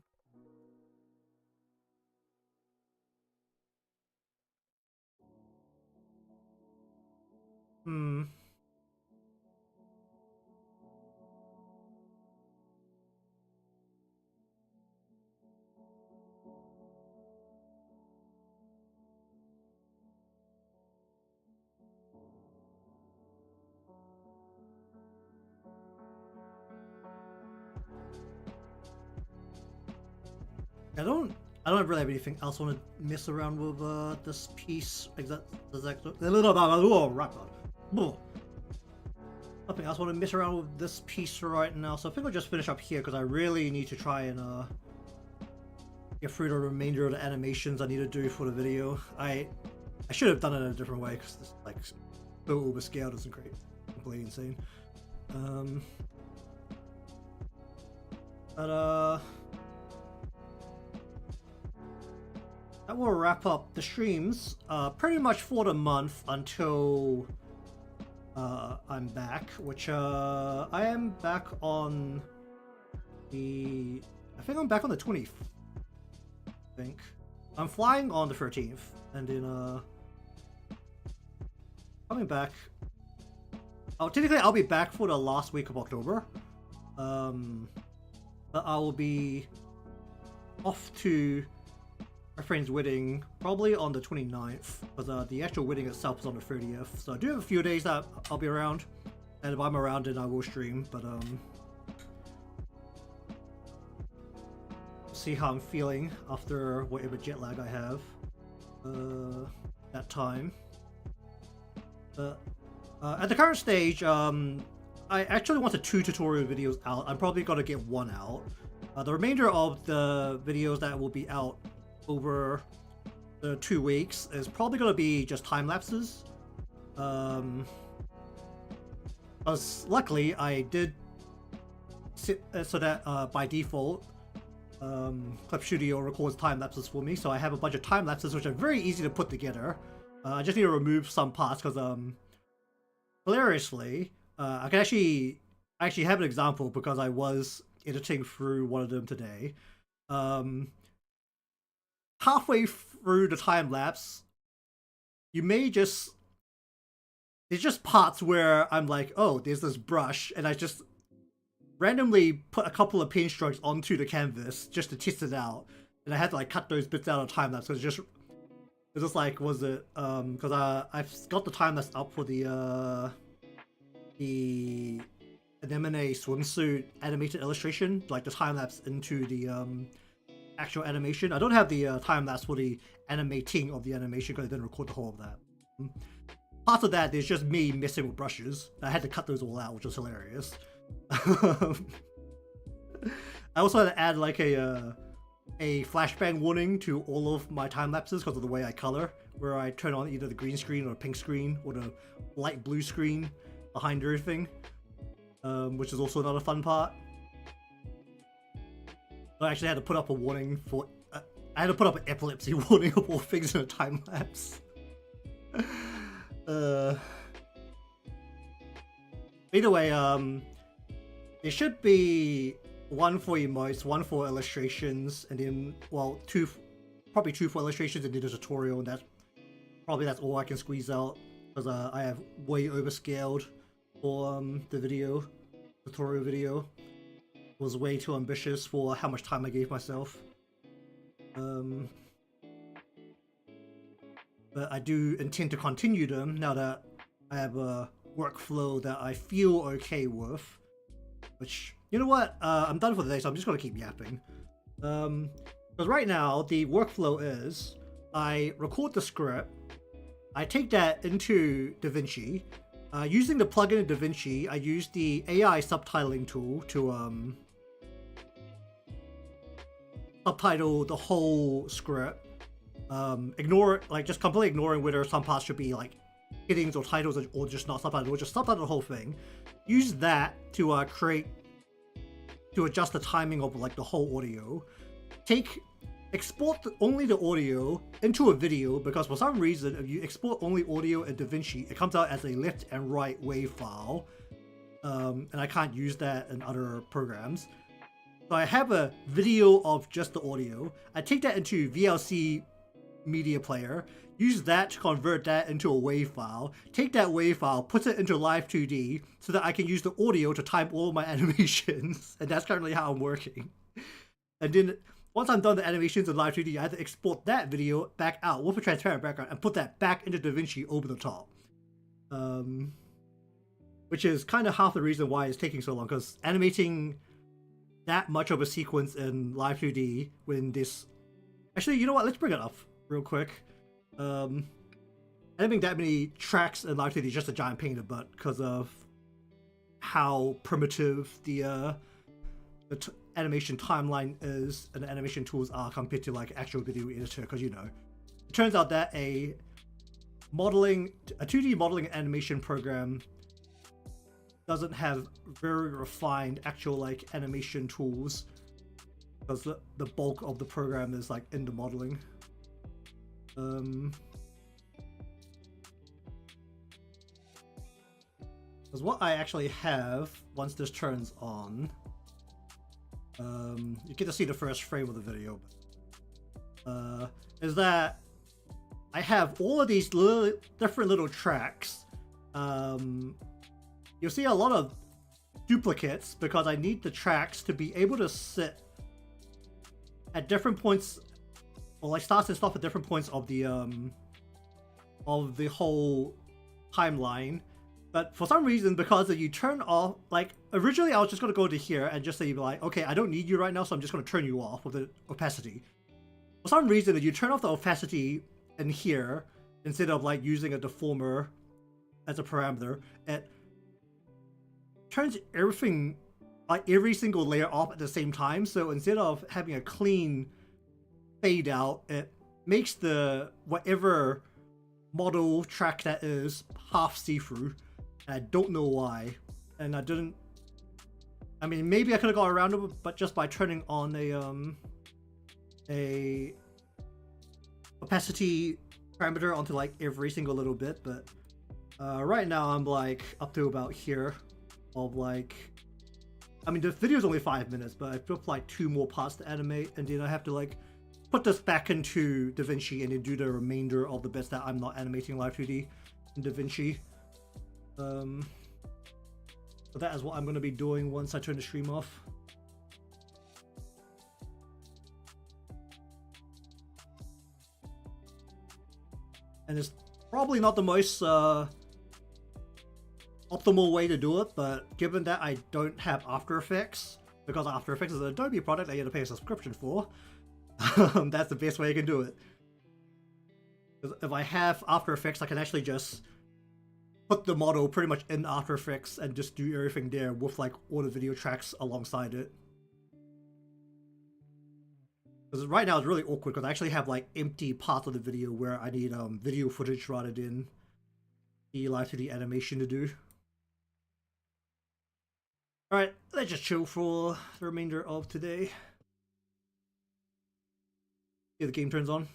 I don't really have anything else I want to mess around with this piece. Nothing else I want to mess around with this piece right now. So I think I'll just finish up here because I really need to try and get through the remainder of the animations I need to do for the video. I should have done it in a different way because this like so overscaled isn't great, completely insane. That will wrap up the streams pretty much for the month until I'm back, which I am back on the... I think I'm back on the 20th. I think. I'm flying on the 13th, and then coming back... Oh, technically I'll be back for the last week of October. But I will be off to my friend's wedding probably on the 29th, because the actual wedding itself is on the 30th. So I do have a few days that I'll be around, and if I'm around then I will stream, but see how I'm feeling after whatever jet lag I have that time. At the current stage, I actually wanted 2 tutorial videos out. I'm probably gonna get 1 out. The remainder of the videos that will be out over the 2 weeks is probably going to be just time lapses. Because luckily I did sit so that by default Clip Studio records time lapses for me, so I have a bunch of time lapses which are very easy to put together. I just need to remove some parts because hilariously I can actually have an example because I was editing through one of them today. Halfway through the time lapse, you may just... There's just parts where I'm like, oh, there's this brush, and I just randomly put a couple of paint strokes onto the canvas just to test it out, and I had to like cut those bits out of time lapse. So it's just like, was it because I've got the time lapse up for the anemone swimsuit animated illustration, like the time lapse into the actual animation. I don't have the time lapse for the animating of the animation because I didn't record the whole of that. Part of that, there's just me messing with brushes. I had to cut those all out, which was hilarious. I also had to add like a flashbang warning to all of my time lapses because of the way I color, where I turn on either the green screen or the pink screen or the light blue screen behind everything, which is also another fun part. I actually had to put up a warning for. I had to put up an epilepsy warning of all things in a time lapse. Either way, there should be one for emotes, one for illustrations, and then, well, probably two for illustrations and then a tutorial, and that's all I can squeeze out, because I have way overscaled for the video, tutorial video. It was way too ambitious for how much time I gave myself. But I do intend to continue them now that I have a workflow that I feel okay with. Which, you know what, I'm done for the day, so I'm just gonna keep yapping. Because right now, the workflow is, I record the script, I take that into DaVinci, using the plugin in DaVinci, I use the AI subtitling tool to subtitle the whole script. Just completely ignoring whether some parts should be like headings or titles or just not subtitled, or just subtitle the whole thing. Use that to adjust the timing of like the whole audio. Export only the audio into a video, because for some reason if you export only audio in DaVinci, it comes out as a left and right wave file, and I can't use that in other programs. So I have a video of just the audio. I take that into VLC media player, use that to convert that into a wave file, take that wave file, put it into Live 2D so that I can use the audio to time all my animations, and that's currently how I'm working. And then once I'm done the animations in Live 2D, I have to export that video back out with a transparent background and put that back into DaVinci over the top. Which is kind of half the reason why it's taking so long, because animating that much of a sequence in Live 2D when this... Actually, you know what? Let's bring it up real quick. Animating that many tracks in Live 2D is just a giant pain in the butt because of how primitive the animation timeline is and the animation tools are compared to like actual video editor, because, you know, it turns out that a 2D modeling animation program doesn't have very refined actual like animation tools, because the bulk of the program is like in the modeling. Because what I actually have once this turns on, you get to see the first frame of the video, is that I have all of these different little tracks. You'll see a lot of duplicates because I need the tracks to be able to sit at different points, or like starts and stop at different points of the whole timeline. But for some reason, because you turn off, like originally I was just going to go to here and just say like, okay, I don't need you right now, so I'm just going to turn you off with the opacity. For some reason, if you turn off the opacity in here, instead of like using a deformer as a parameter, it turns everything, like every single layer off at the same time. So instead of having a clean fade out, it makes the whatever model track that is half see-through. And I don't know why. And I mean, maybe I could have got around it, but just by turning on a opacity parameter onto like every single little bit. But right now I'm like up to about here of like, I mean, the video is only 5 minutes, but I've got like 2 more parts to animate, and then I have to like put this back into DaVinci and then do the remainder of the bits that I'm not animating Live 2D in DaVinci. So that is what I'm going to be doing once I turn the stream off. And it's probably not the most optimal way to do it, but given that I don't have After Effects, because After Effects is an Adobe product that you have to pay a subscription for, that's the best way I can do it. Because if I have After Effects, I can actually just put the model pretty much in After Effects and just do everything there with like all the video tracks alongside it. Because right now it's really awkward because I actually have like empty parts of the video where I need video footage rather than the Live 2D animation to do. Alright, let's just chill for the remainder of today. Yeah, the game turns on.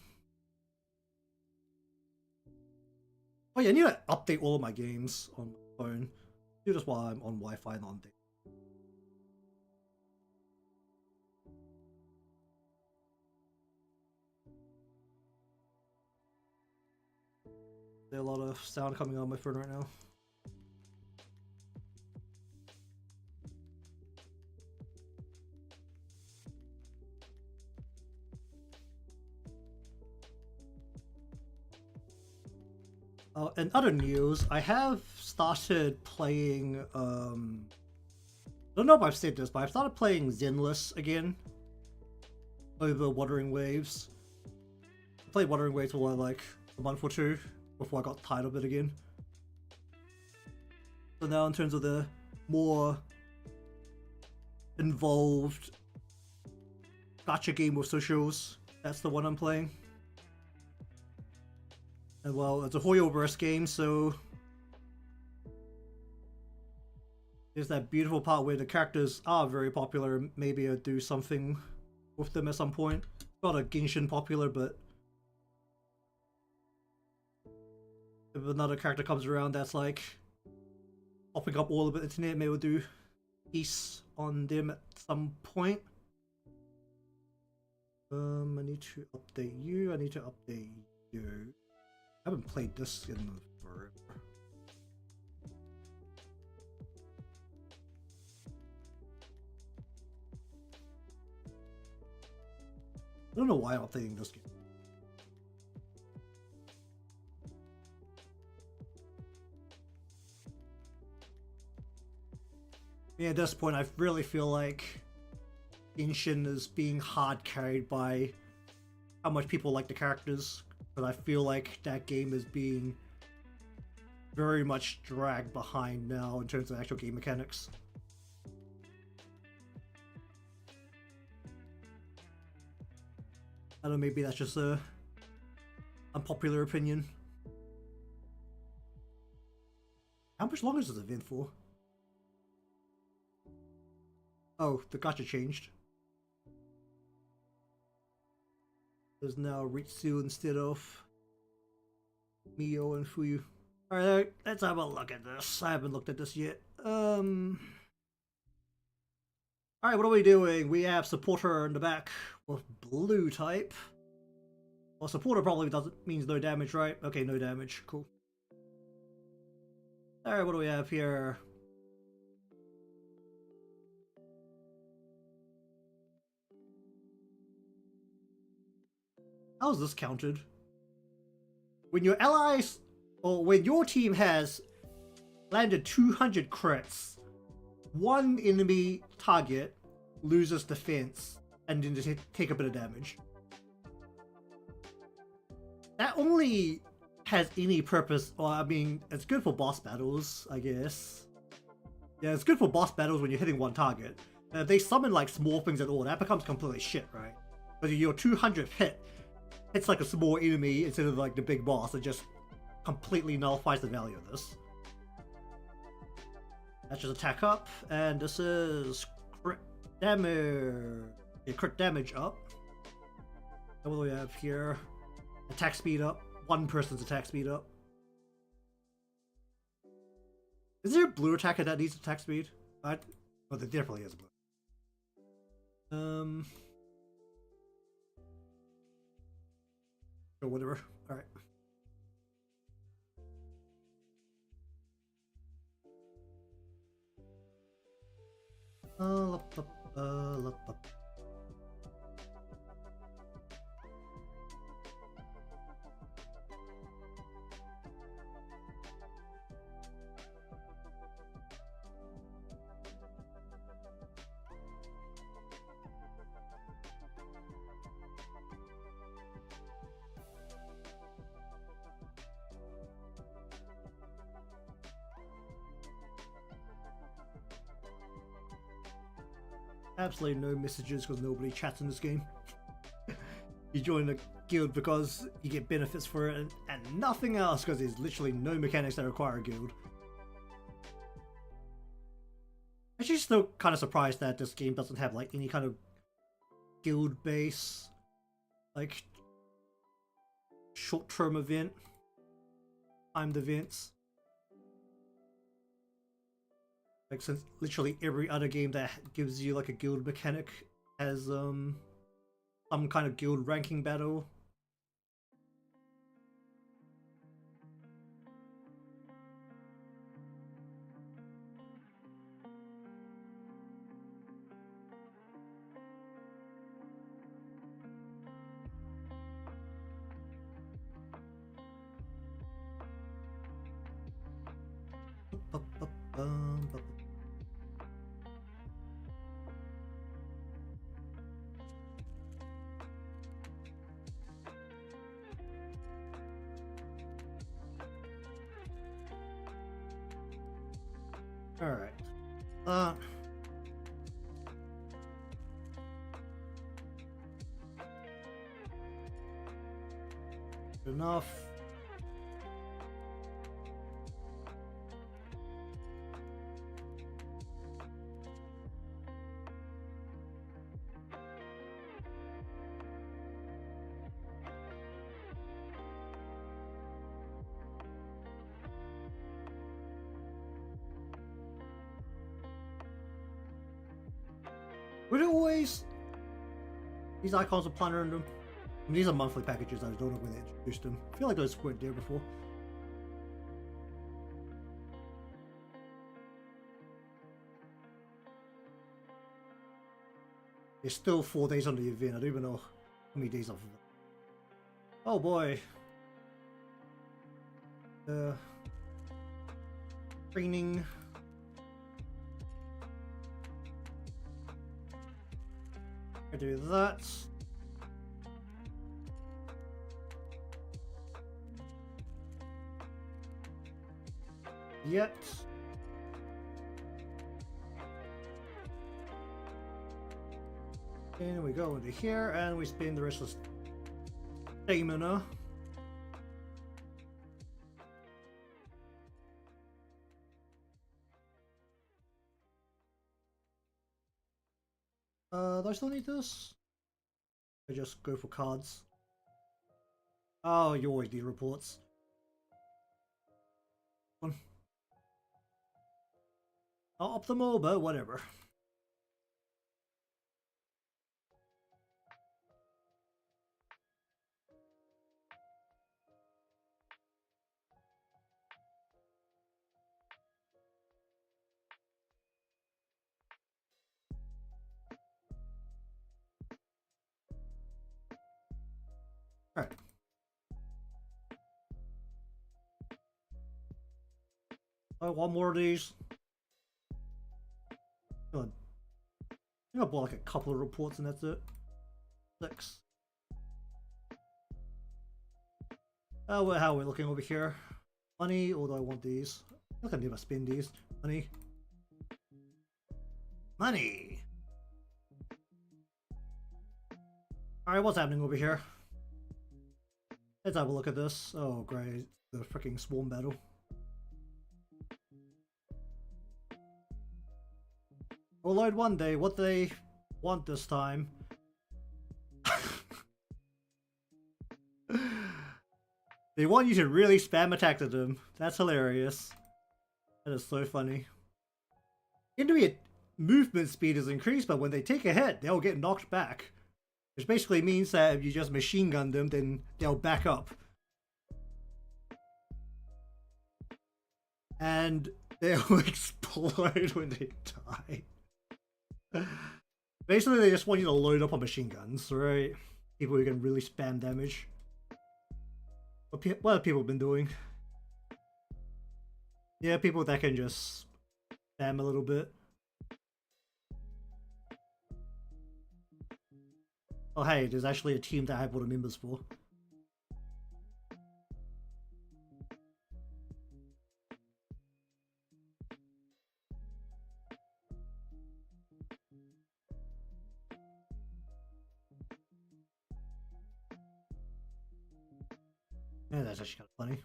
Oh yeah, I need to update all of my games on my phone. Do this while I'm on Wi-Fi and on data. There's a lot of sound coming on my phone right now. In other news, I have started playing, I don't know if I've said this, but I've started playing Zenless again over Wuthering Waves. I played Wuthering Waves for like a month or two before I got tired of it again. So now in terms of the more involved gacha game with socials, that's the one I'm playing. And well, it's a Hoyoverse game, so there's that beautiful part where the characters are very popular. Maybe I'll do something with them at some point. Not a Genshin popular, but if another character comes around that's like popping up all over the internet, maybe we'll do piece on them at some point. I need to update you. I need to update you. I haven't played this in forever. I don't know why I'm updating this game. Yeah, at this point, I really feel like Genshin is being hard carried by how much people like the characters. But I feel like that game is being very much dragged behind now in terms of actual game mechanics. I don't know, maybe that's just a unpopular opinion. How much longer is this event for? Oh, the gacha changed. There's now Ritsu instead of Mio and Fuyu. Alright, let's have a look at this. I haven't looked at this yet. Alright, what are we doing? We have supporter in the back with blue type. Well, supporter probably means no damage, right? Okay, no damage. Cool. Alright, what do we have here? How's this counted? When your allies, or when your team has landed 200 crits, one enemy target loses defense and then just take a bit of damage. That only has any purpose, well, I mean, it's good for boss battles, I guess. Yeah, it's good for boss battles when you're hitting one target. If they summon like small things at all, that becomes completely shit, right? But your 200th hit, it's like a small enemy instead of like the big boss. It just completely nullifies the value of this. That's just attack up, and this is crit damage. Yeah, crit damage up. And what do we have here? Attack speed up. One person's attack speed up. Is there a blue attacker that needs attack speed? Well, there definitely is blue. Or whatever. Alright. Absolutely no messages because nobody chats in this game. You join a guild because you get benefits for it and nothing else because there's literally no mechanics that require a guild. Actually, still kind of surprised that this game doesn't have like any kind of guild base, like short-term event, timed events. Like since literally every other game that gives you like a guild mechanic has some kind of guild ranking battle. Alright. Good enough. Would it always... These icons are Plana in them? I mean, these are monthly packages, I don't know when they introduced them. I feel like those weren't there before. There's still 4 days on the event, I don't even know how many days I've... Oh boy. Training... I do that. Yet. And we go into here and we spin the rest of the stamina. Do I still need this? I just go for cards. Oh, you always need reports. Not optimal, but whatever. Alright. I want more of these. Good. I think I bought like a couple of reports and that's it. 6. Oh, how are we looking over here? Money, or do I want these? I think I need to spend these. Money. Money! Alright, what's happening over here? Let's have a look at this. Oh, great. The freaking swarm battle. Oh Lord, one day, what they want this time. They want you to really spam attack at them. That's hilarious. That is so funny. Intermediate movement speed is increased, but when they take a hit, they'll get knocked back. Which basically means that if you just machine gun them, then they'll back up. And they'll explode when they die. Basically, they just want you to load up on machine guns, right? People who can really spam damage. What have people been doing? Yeah, people that can just spam a little bit. Oh hey, there's actually a team that I have all the members for. Yeah, that's actually kind of funny.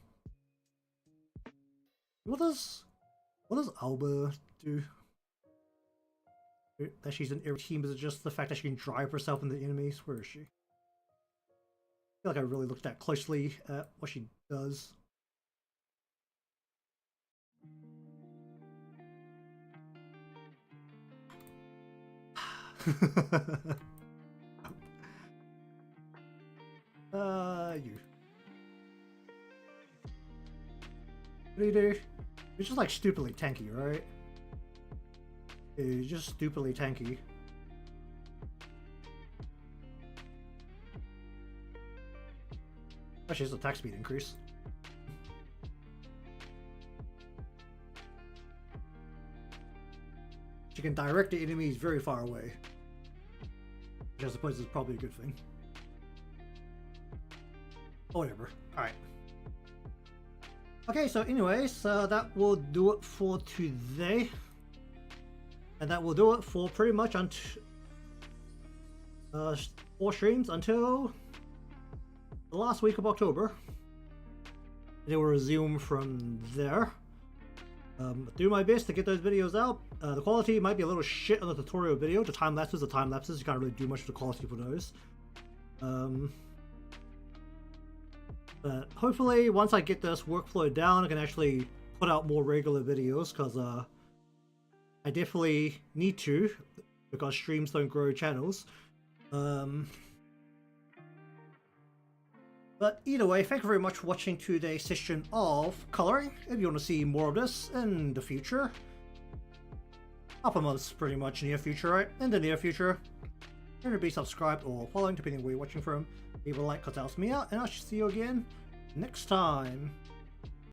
What does Alba do? that she's in every team? Is it just the fact that she can drive herself into the enemies? Where is she? I feel like I really looked at closely at what she does. You. What do you do? You're just like stupidly tanky, right? You're just stupidly tanky. Actually, it's attack speed increase. She can direct the enemies very far away. Which I suppose is probably a good thing. Oh, whatever. Alright. Okay, so anyways, that will do it for today. And that will do it for pretty much 4 streams until the last week of October. They will resume from there. Do my best to get those videos out. The quality might be a little shit on the tutorial video. The time lapses, you can't really do much with the quality for those. But hopefully, once I get this workflow down, I can actually put out more regular videos, because I definitely need to, because streams don't grow channels. But either way, thank you very much for watching today's session of coloring. If you want to see more of this in the future, upper months pretty much near future, right? In the near future, remember to be subscribed or following depending on where you're watching from. Leave a like because that helps me out, and I shall see you again next time.